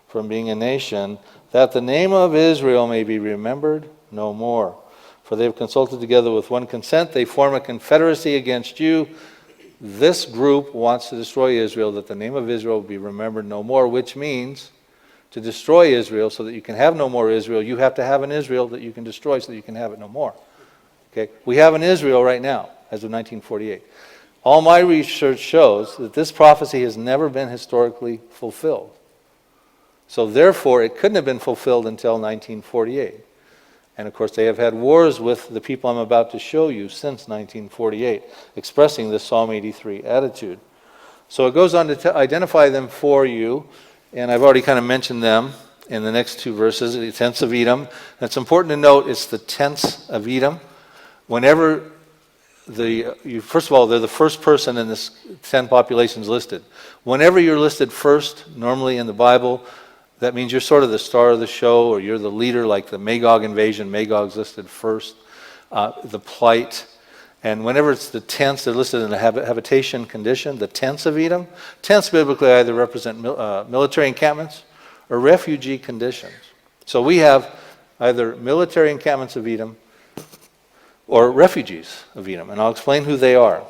Speaker 1: from being a nation, that the name of Israel may be remembered no more. For they have consulted together with one consent. They form a confederacy against you. This group wants to destroy Israel, that the name of Israel will be remembered no more, which means to destroy Israel so that you can have no more Israel, you have to have an Israel that you can destroy so that you can have it no more. Okay? We have an Israel right now, as of 1948. All my research shows that this prophecy has never been historically fulfilled. So therefore, it couldn't have been fulfilled until 1948. And of course, they have had wars with the people I'm about to show you since 1948, expressing this Psalm 83 attitude. So it goes on to identify them for you, and I've already kind of mentioned them in the next two verses, the tents of Edom. And it's important to note it's the tents of Edom. Whenever first of all, they're the first person in this 10 populations listed. Whenever you're listed first, normally in the Bible, that means you're sort of the star of the show, or you're the leader, like the Magog invasion. Magog's listed first. The plight. And whenever it's the tents, they're listed in a habitation condition. The tents of Edom. Tents biblically either represent military encampments or refugee conditions. So we have either military encampments of Edom or refugees of Edom. And I'll explain who they are.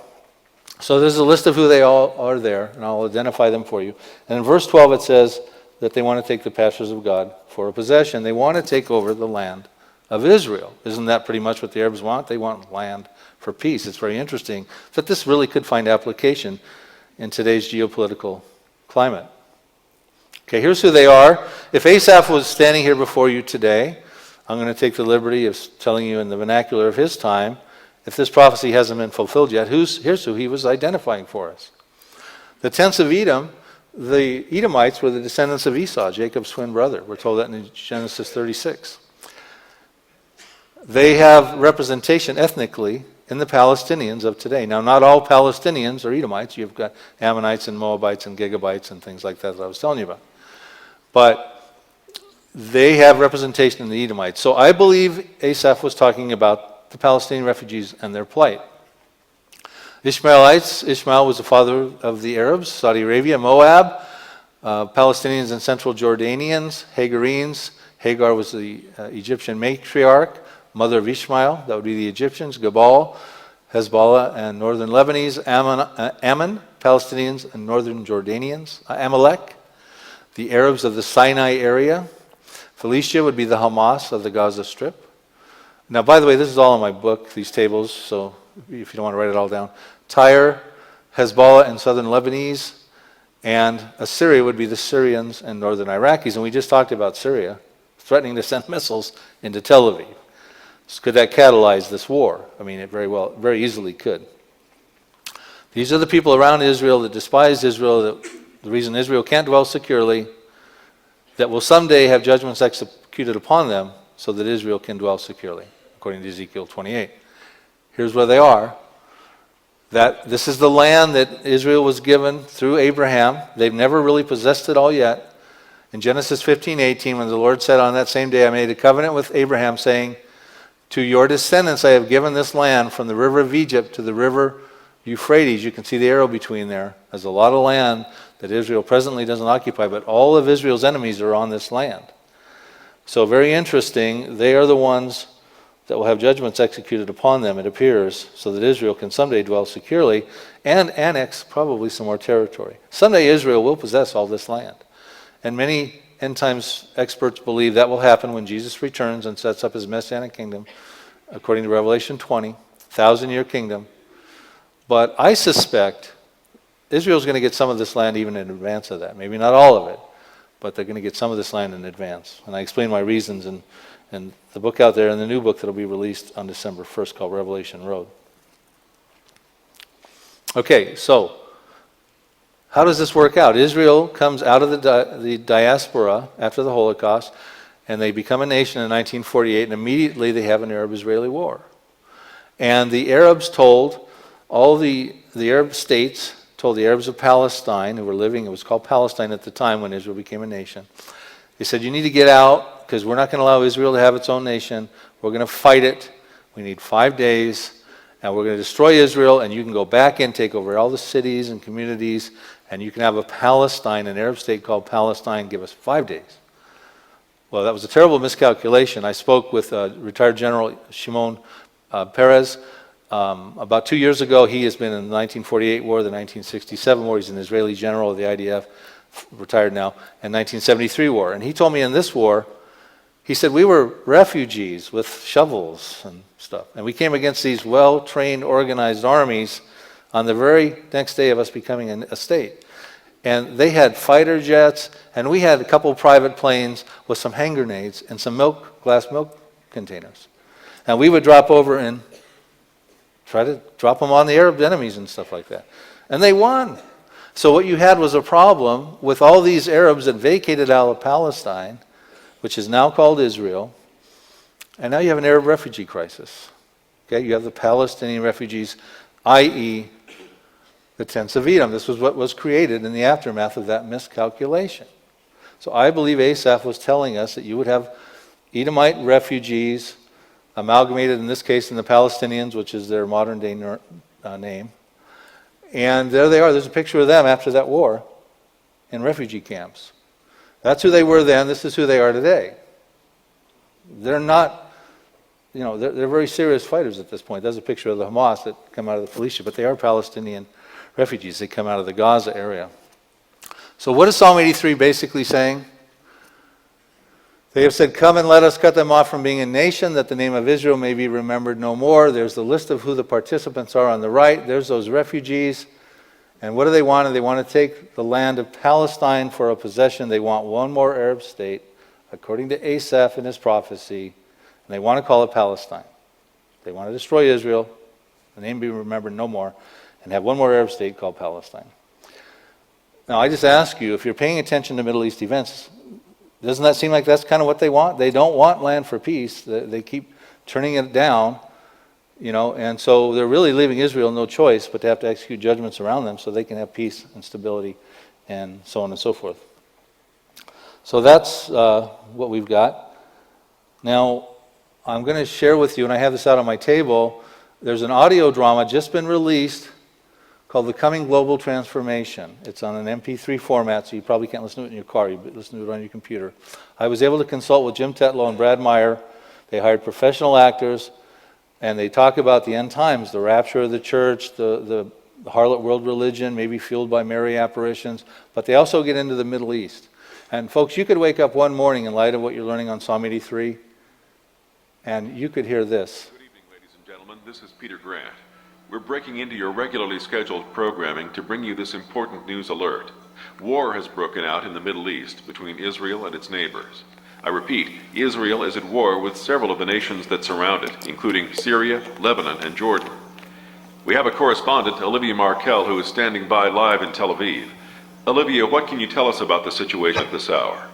Speaker 1: So there's a list of who they all are there, and I'll identify them for you. And in verse 12 it says that they want to take the pastures of God for a possession. They want to take over the land of Israel. Isn't that pretty much what the Arabs want? They want land for peace. It's very interesting that this really could find application in today's geopolitical climate. Okay, here's who they are. If Asaph was standing here before you today, I'm going to take the liberty of telling you in the vernacular of his time, if this prophecy hasn't been fulfilled yet, here's who he was identifying for us. The tents of Edom. The Edomites were the descendants of Esau, Jacob's twin brother. We're told that in Genesis 36. They have representation ethnically in the Palestinians of today. Now, not all Palestinians are Edomites. You've got Ammonites and Moabites and Gigabites and things like that I was telling you about. But they have representation in the Edomites. So I believe Asaph was talking about the Palestinian refugees and their plight. Ishmaelites. Ishmael was the father of the Arabs, Saudi Arabia, Moab, Palestinians and Central Jordanians, Hagarenes. Hagar was the Egyptian matriarch, mother of Ishmael. That would be the Egyptians. Gebal, Hezbollah, and northern Lebanese. Ammon, Palestinians and northern Jordanians. Amalek, the Arabs of the Sinai area. Philistia would be the Hamas of the Gaza Strip. Now, by the way, this is all in my book, these tables, so if you don't want to write it all down. Tyre, Hezbollah, and southern Lebanese, and Assyria would be the Syrians and northern Iraqis. And we just talked about Syria threatening to send missiles into Tel Aviv. So could that catalyze this war? I mean, it very easily could. These are the people around Israel that despise Israel, the reason Israel can't dwell securely, that will someday have judgments executed upon them so that Israel can dwell securely, according to Ezekiel 28. Here's where they are. That this is the land that Israel was given through Abraham. They've never really possessed it all yet. In Genesis 15:18, when the Lord said, on that same day I made a covenant with Abraham, saying, to your descendants I have given this land from the river of Egypt to the river Euphrates. You can see the arrow between there. There's a lot of land that Israel presently doesn't occupy, but all of Israel's enemies are on this land. So very interesting. They are the ones that will have judgments executed upon them, it appears, so that Israel can someday dwell securely and annex probably some more territory. Someday Israel will possess all this land. And many end times experts believe that will happen when Jesus returns and sets up his messianic kingdom, according to Revelation 20, 1,000-year kingdom. But I suspect Israel's going to get some of this land even in advance of that. Maybe not all of it, but they're going to get some of this land in advance. And I explain my reasons in the book out there, and the new book that will be released on December 1st called Revelation Road. Okay, so how does this work out? Israel comes out of the diaspora after the Holocaust, and they become a nation in 1948, and immediately they have an Arab-Israeli war. And the Arabs told, all the Arab states told the Arabs of Palestine who were living, it was called Palestine at the time when Israel became a nation, they said, you need to get out because we're not going to allow Israel to have its own nation. We're going to fight it. We need 5 days, and we're going to destroy Israel, and you can go back and take over all the cities and communities, and you can have a Palestine, an Arab state called Palestine. Give us 5 days. Well, that was a terrible miscalculation. I spoke with retired General Shimon Peres about 2 years ago. He has been in the 1948 war, the 1967 war. He's an Israeli general of the IDF, retired now, and 1973 war. And he told me in this war, he said, we were refugees with shovels and stuff. And we came against these well-trained, organized armies on the very next day of us becoming a state. And they had fighter jets, and we had a couple of private planes with some hand grenades and some glass milk containers. And we would drop over and try to drop them on the Arab enemies and stuff like that. And they won. So what you had was a problem with all these Arabs that vacated out of Palestine, which is now called Israel, and now you have an Arab refugee crisis. Okay, you have the Palestinian refugees, i.e., the tents of Edom. This was what was created in the aftermath of that miscalculation. So I believe Asaph was telling us that you would have Edomite refugees amalgamated, in this case, in the Palestinians, which is their modern-day name. And there they are. There's a picture of them after that war in refugee camps. That's who they were then. This is who they are today. They're not, they're very serious fighters at this point. There's a picture of the Hamas that come out of the Fallujah, but they are Palestinian refugees. They come out of the Gaza area. So what is Psalm 83 basically saying? They have said, come and let us cut them off from being a nation, that the name of Israel may be remembered no more. There's the list of who the participants are on the right. There's those refugees. And what do they want? They want to take the land of Palestine for a possession. They want one more Arab state, according to Asaph in his prophecy, and they want to call it Palestine. They want to destroy Israel, the name be remembered no more, and have one more Arab state called Palestine. Now, I just ask you, if you're paying attention to Middle East events, doesn't that seem like that's kind of what they want? They don't want land for peace. They keep turning it down, and so they're really leaving Israel no choice but to have to execute judgments around them so they can have peace and stability and so on and so forth. So that's what we've got. Now, I'm going to share with you, and I have this out on my table, there's an audio drama just been released called The Coming Global Transformation. It's on an MP3 format, so you probably can't listen to it in your car. You listen to it on your computer. I was able to consult with Jim Tetlow and Brad Meyer. They hired professional actors, and they talk about the end times, the rapture of the church, the harlot world religion, maybe fueled by Mary apparitions, but they also get into the Middle East. And folks, you could wake up one morning in light of what you're learning on Psalm 83, and you could hear this.
Speaker 2: Good evening, ladies and gentlemen. This is Peter Grant. We're breaking into your regularly scheduled programming to bring you this important news alert. War has broken out in the Middle East between Israel and its neighbors. I repeat, Israel is at war with several of the nations that surround it, including Syria, Lebanon, and Jordan. We have a correspondent, Olivia Markel, who is standing by live in Tel Aviv. Olivia, what can you tell us about the situation at this hour?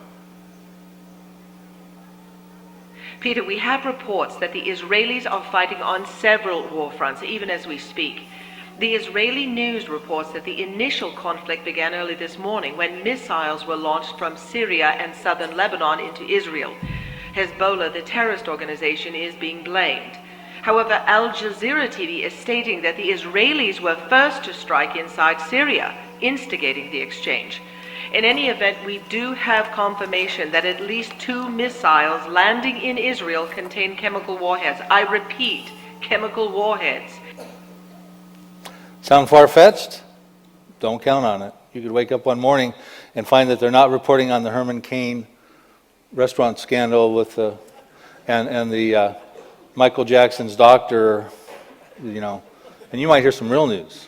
Speaker 3: Peter, we have reports that the Israelis are fighting on several war fronts, even as we speak. The Israeli news reports that the initial conflict began early this morning when missiles were launched from Syria and southern Lebanon into Israel. Hezbollah, the terrorist organization, is being blamed. However, Al Jazeera TV is stating that the Israelis were first to strike inside Syria, instigating the exchange. In any event, we do have confirmation that at least 2 missiles landing in Israel contain chemical warheads. I repeat, chemical warheads.
Speaker 1: Sound far-fetched? Don't count on it. You could wake up one morning and find that they're not reporting on the Herman Cain restaurant scandal with the Michael Jackson's doctor, and you might hear some real news.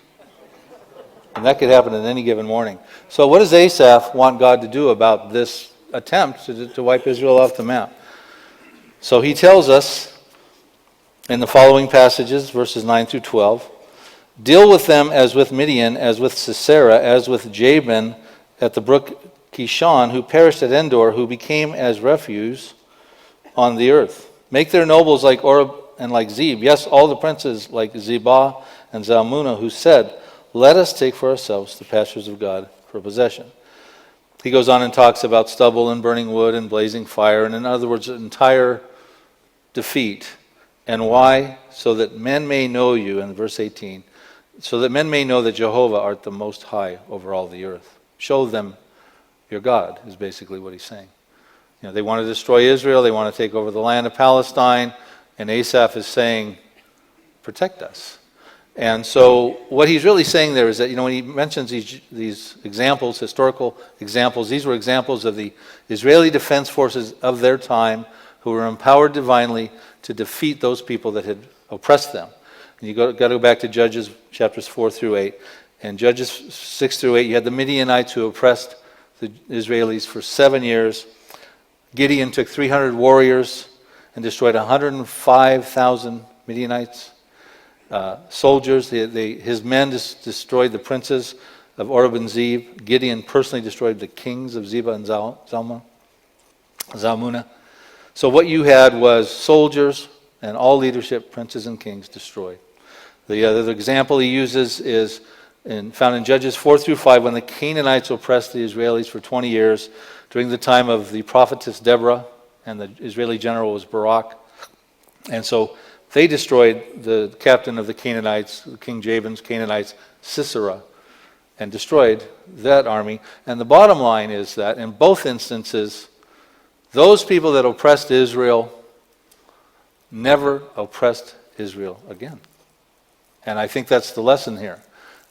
Speaker 1: And that could happen at any given morning. So what does Asaph want God to do about this attempt to wipe Israel off the map? So he tells us in the following passages, verses 9 through 12, deal with them as with Midian, as with Sisera, as with Jabin at the brook Kishon, who perished at Endor, who became as refuse, on the earth. Make their nobles like Oreb and like Zeb. Yes, all the princes like Zebah and Zalmunna, who said, let us take for ourselves the pastures of God for possession. He goes on and talks about stubble and burning wood and blazing fire, and in other words, entire defeat. And why? So that men may know you, in verse 18, so that men may know that Jehovah art the most high over all the earth. Show them your God, is basically what he's saying. You know, they want to destroy Israel, they want to take over the land of Palestine, and Asaph is saying, protect us. And so what he's really saying there is that, when he mentions these examples, historical examples, these were examples of the Israeli defense forces of their time who were empowered divinely to defeat those people that had oppressed them. And you got to go back to Judges chapters 4 through 8. And Judges 6 through 8, you had the Midianites who oppressed the Israelis for 7 years. Gideon took 300 warriors and destroyed 105,000 Midianites. Soldiers, his men destroyed the princes of Oreb and Zeb. Gideon personally destroyed the kings of Zebah and Zalmunna. So what you had was soldiers and all leadership, princes and kings, destroyed. The other example he uses is found in Judges 4 through 5, when the Canaanites oppressed the Israelis for 20 years during the time of the prophetess Deborah, and the Israeli general was Barak. And so they destroyed the captain of the Canaanites, King Jabin's Canaanites, Sisera, and destroyed that army. And the bottom line is that in both instances, those people that oppressed Israel never oppressed Israel again. And I think that's the lesson here.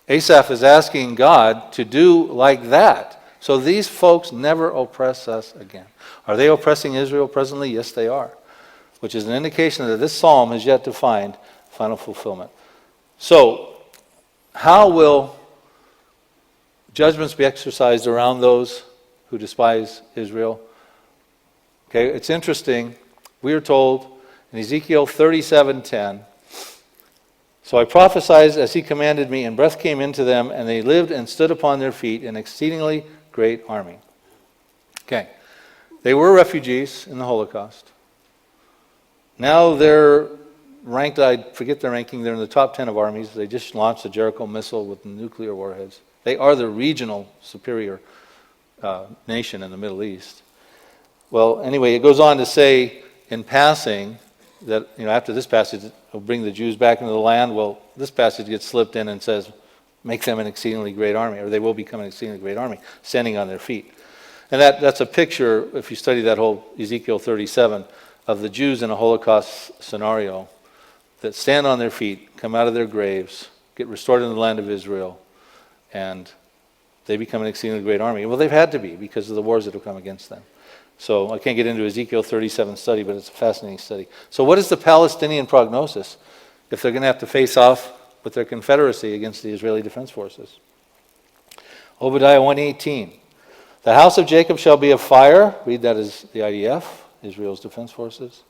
Speaker 1: Asaph is asking God to do like that, so these folks never oppress us again. Are they oppressing Israel presently? Yes, they are. Which is an indication that this psalm has yet to find final fulfillment. So, how will judgments be exercised around those who despise Israel? Okay, it's interesting. We are told in Ezekiel 37:10, so I prophesied as he commanded me, and breath came into them, and they lived and stood upon their feet, an exceedingly great army. Okay, they were refugees in the Holocaust. Now they're ranked, I forget their ranking, they're in the top 10 of armies. They just launched the Jericho missile with nuclear warheads. They are the regional superior nation in the Middle East. Well, anyway, it goes on to say in passing that, after this passage, will bring the Jews back into the land. Well, this passage gets slipped in and says, make them an exceedingly great army, or they will become an exceedingly great army, standing on their feet. And that's a picture, if you study that whole Ezekiel 37, of the Jews in a Holocaust scenario that stand on their feet, come out of their graves, get restored in the land of Israel, and they become an exceedingly great army. Well, they've had to be because of the wars that have come against them. So I can't get into Ezekiel 37 study, but it's a fascinating study. So what is the Palestinian prognosis if they're going to have to face off with their confederacy against the Israeli defense forces? Obadiah 1:18. The house of Jacob shall be a fire. Read that as the IDF, Israel's defense forces.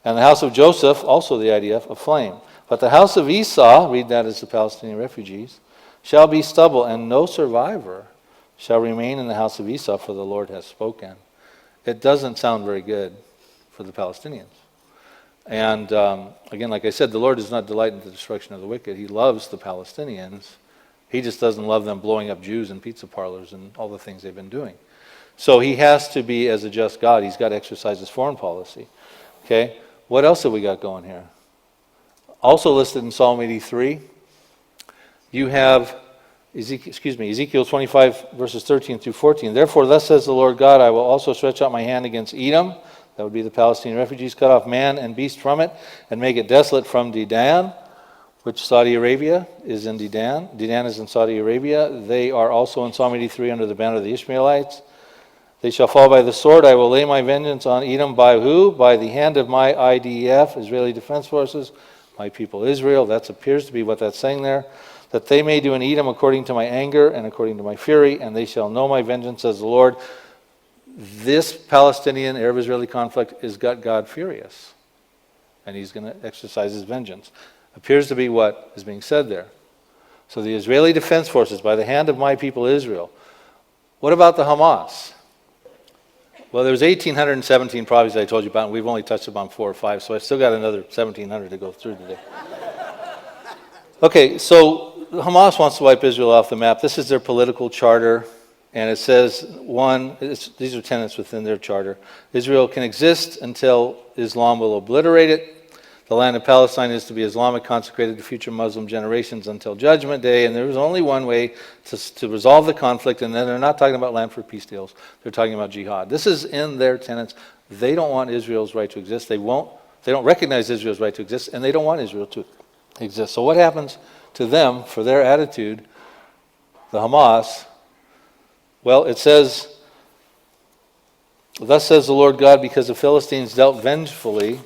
Speaker 1: And the house of Joseph, also the IDF, a flame. But the house of Esau, read that as the Palestinian refugees, shall be stubble, and no survivor shall remain in the house of Esau, for the Lord has spoken. It doesn't sound very good for the Palestinians. And again, like I said, the Lord does not delight in the destruction of the wicked. He loves the Palestinians. He just doesn't love them blowing up Jews in pizza parlors and all the things they've been doing. So he has to be, as a just God, he's got to exercise his foreign policy. Okay? What else have we got going here? Also listed in Psalm 83, you have Ezekiel 25, verses 13 through 14. Therefore, thus says the Lord God, I will also stretch out my hand against Edom, that would be the Palestinian refugees, cut off man and beast from it, and make it desolate from Dedan, which Saudi Arabia is in Dedan. Dedan is in Saudi Arabia. They are also in Psalm 83 under the banner of the Ishmaelites. They shall fall by the sword. I will lay my vengeance on Edom by who? By the hand of my IDF, Israeli Defense Forces, my people Israel. That appears to be what that's saying there. That they may do in Edom according to my anger and according to my fury, and they shall know my vengeance, says the Lord. This Palestinian Arab-Israeli conflict has got God furious, and he's going to exercise his vengeance. Appears to be what is being said there. So the Israeli Defense Forces, by the hand of my people Israel. What about the Hamas? Well, there's 1,817 properties I told you about, and we've only touched upon 4 or 5, so I've still got another 1,700 to go through today. Okay, so Hamas wants to wipe Israel off the map. This is their political charter, and it says, these are tenets within their charter. Israel can exist until Islam will obliterate it. The land of Palestine is to be Islamic, consecrated to future Muslim generations until Judgment Day, and there is only one way to resolve the conflict, and then they're not talking about land for peace deals. They're talking about jihad. This is in their tenets. They don't want Israel's right to exist. They don't recognize Israel's right to exist, and they don't want Israel to exist. So what happens to them for their attitude, the Hamas? Well, it says, thus says the Lord God, because the Philistines dealt vengefully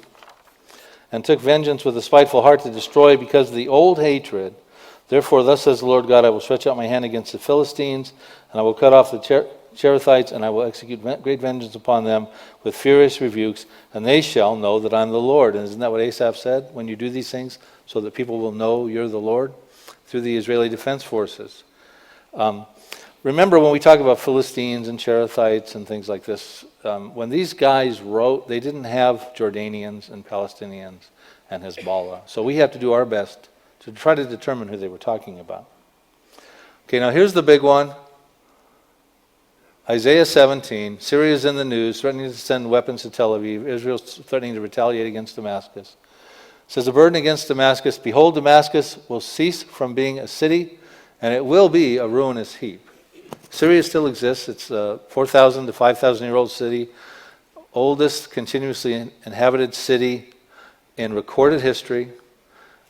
Speaker 1: and took vengeance with a spiteful heart to destroy because of the old hatred. Therefore, thus says the Lord God, I will stretch out my hand against the Philistines, and I will cut off the Cherethites, and I will execute great vengeance upon them with furious rebukes, and they shall know that I'm the Lord. And isn't that what Asaph said? When you do these things, so that people will know you're the Lord? Through the Israeli Defense Forces. Remember when we talk about Philistines and Cherethites and things like this, when these guys wrote, they didn't have Jordanians and Palestinians and Hezbollah. So we have to do our best to try to determine who they were talking about. Okay, now here's the big one. Isaiah 17, Syria's in the news, threatening to send weapons to Tel Aviv. Israel's threatening to retaliate against Damascus. It says, a burden against Damascus. Behold, Damascus will cease from being a city, and it will be a ruinous heap. Syria still exists. It's a 4,000 to 5,000-year-old city, oldest continuously inhabited city in recorded history.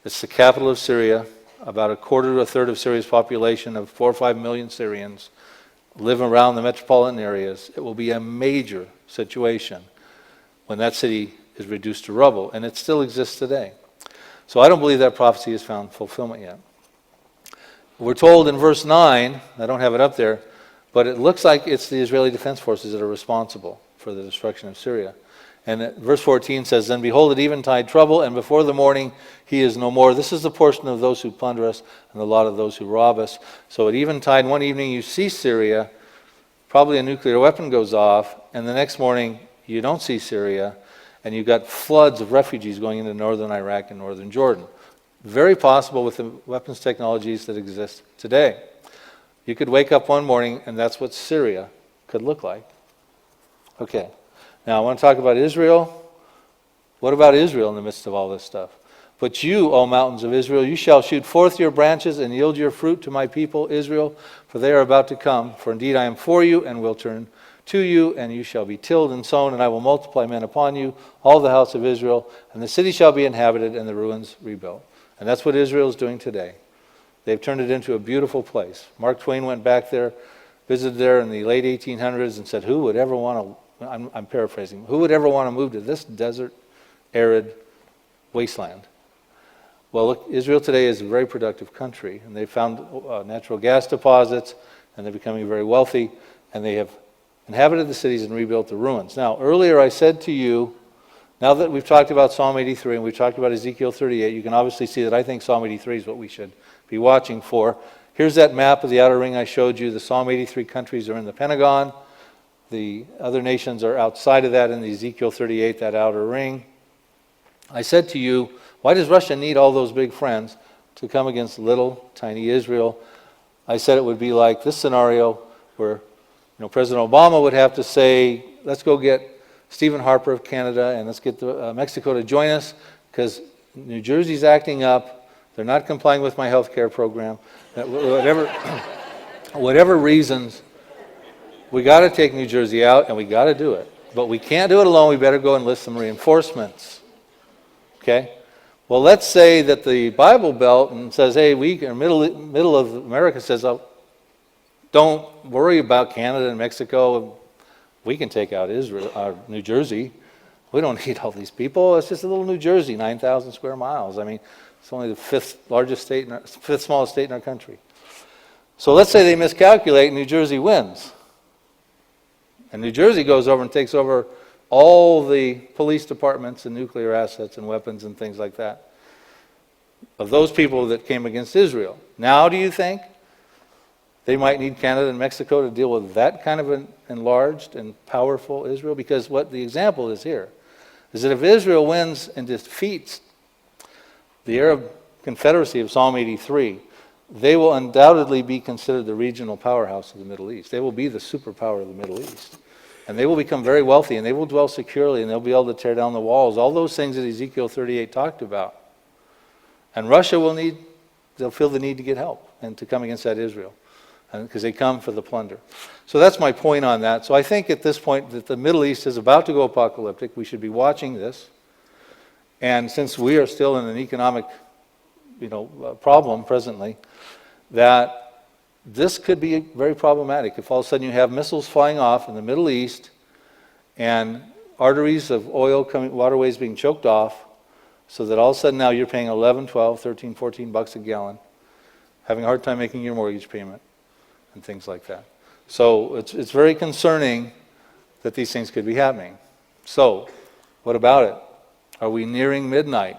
Speaker 1: It's the capital of Syria. About a quarter to a third of Syria's population of 4 or 5 million Syrians live around the metropolitan areas. It will be a major situation when that city is reduced to rubble, and it still exists today. So I don't believe that prophecy has found fulfillment yet. We're told in verse 9, I don't have it up there, but it looks like it's the Israeli Defense Forces that are responsible for the destruction of Syria. And verse 14 says, then behold, at eventide trouble, and before the morning he is no more. This is the portion of those who plunder us and the lot of those who rob us. So at eventide, one evening you see Syria, probably a nuclear weapon goes off, and the next morning you don't see Syria, and you've got floods of refugees going into northern Iraq and northern Jordan. Very possible with the weapons technologies that exist today. You could wake up one morning and that's what Syria could look like. Okay, now I want to talk about Israel. What about Israel in the midst of all this stuff? But you, O mountains of Israel, you shall shoot forth your branches and yield your fruit to my people Israel, for they are about to come. For indeed I am for you and will turn to you, and you shall be tilled and sown, and I will multiply men upon you, all the house of Israel, and the city shall be inhabited and the ruins rebuilt. And that's what Israel is doing today. They've turned it into a beautiful place. Mark Twain went back there, visited there in the late 1800s and said, who would ever want to, I'm paraphrasing, who would ever want to move to this desert, arid wasteland? Well, look, Israel today is a very productive country, and they've found natural gas deposits, and they're becoming very wealthy, and they have inhabited the cities and rebuilt the ruins. Now, earlier I said to you, now that we've talked about Psalm 83 and we've talked about Ezekiel 38, you can obviously see that I think Psalm 83 is what we should be watching for. Here's that map of the outer ring I showed you. The Psalm 83 countries are in the Pentagon. The other nations are outside of that in the Ezekiel 38, that outer ring. I said to you, why does Russia need all those big friends to come against little, tiny Israel? I said it would be like this scenario where President Obama would have to say, let's go get Stephen Harper of Canada and let's get Mexico to join us because New Jersey's acting up. They're not complying with my health care program. Whatever reasons, we got to take New Jersey out and we got to do it. But we can't do it alone. We better go enlist some reinforcements. Okay? Well, let's say that the Bible Belt and says, hey, middle of America says, oh, don't worry about Canada and Mexico. We can take out New Jersey. We don't need all these people. It's just a little New Jersey, 9,000 square miles. I mean, it's only the fifth smallest state in our country. So let's say they miscalculate and New Jersey wins. And New Jersey goes over and takes over all the police departments and nuclear assets and weapons and things like that of those people that came against Israel. Now do you think they might need Canada and Mexico to deal with that kind of an enlarged and powerful Israel, because what the example is here is that if Israel wins and defeats the Arab Confederacy of Psalm 83, they will undoubtedly be considered the regional powerhouse of the Middle East. They will be the superpower of the Middle East. And they will become very wealthy, and they will dwell securely, and they'll be able to tear down the walls. All those things that Ezekiel 38 talked about. And Russia they'll feel the need to get help and to come against that Israel, because they come for the plunder. So that's my point on that. So I think at this point that the Middle East is about to go apocalyptic. We should be watching this. And since we are still in an economic problem presently, that this could be very problematic if all of a sudden you have missiles flying off in the Middle East and arteries of oil waterways being choked off, so that all of a sudden now you're paying 11, 12, 13, 14 bucks a gallon, having a hard time making your mortgage payment and things like that. So it's very concerning that these things could be happening. So what about it? Are we nearing midnight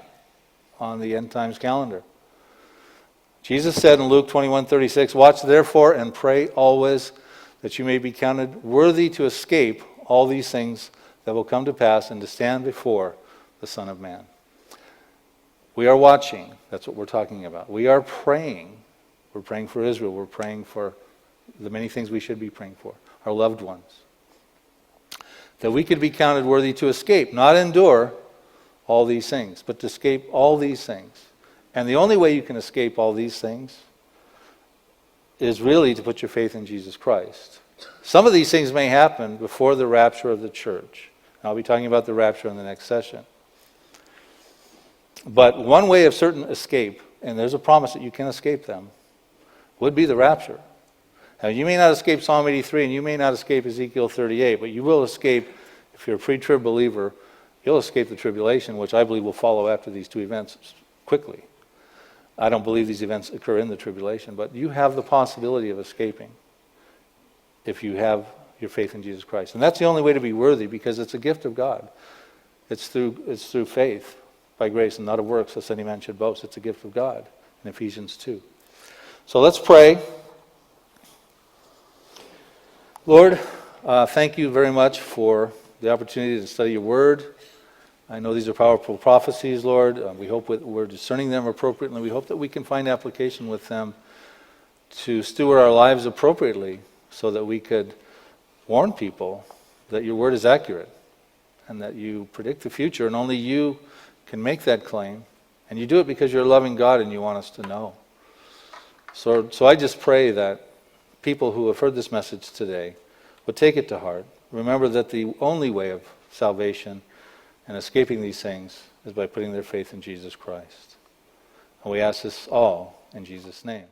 Speaker 1: on the end times calendar? Jesus said in Luke 21:36, "Watch therefore and pray always, that you may be counted worthy to escape all these things that will come to pass and to stand before the Son of Man." We are watching. That's what we're talking about. We are praying. We're praying for Israel. We're praying for the many things we should be praying for, our loved ones. That we could be counted worthy to escape, not endure all these things, but to escape all these things. And the only way you can escape all these things is really to put your faith in Jesus Christ. Some of these things may happen before the rapture of the church. And I'll be talking about the rapture in the next session. But one way of certain escape, and there's a promise that you can escape them, would be the rapture. Now, you may not escape Psalm 83 and you may not escape Ezekiel 38, but you will escape, if you're a pre-trib believer, you'll escape the tribulation, which I believe will follow after these two events quickly. I don't believe these events occur in the tribulation, but you have the possibility of escaping if you have your faith in Jesus Christ. And that's the only way to be worthy, because it's a gift of God. It's through faith, by grace, and not of works, lest any man should boast. It's a gift of God in Ephesians 2. So let's pray. Lord, thank you very much for the opportunity to study your word. I know these are powerful prophecies, Lord. We hope we're discerning them appropriately. We hope that we can find application with them to steward our lives appropriately, so that we could warn people that your word is accurate and that you predict the future, and only you can make that claim. And you do it because you're a loving God and you want us to know. So I just pray that people who have heard this message today would take it to heart. Remember that the only way of salvation and escaping these things is by putting their faith in Jesus Christ. And we ask this all in Jesus' name.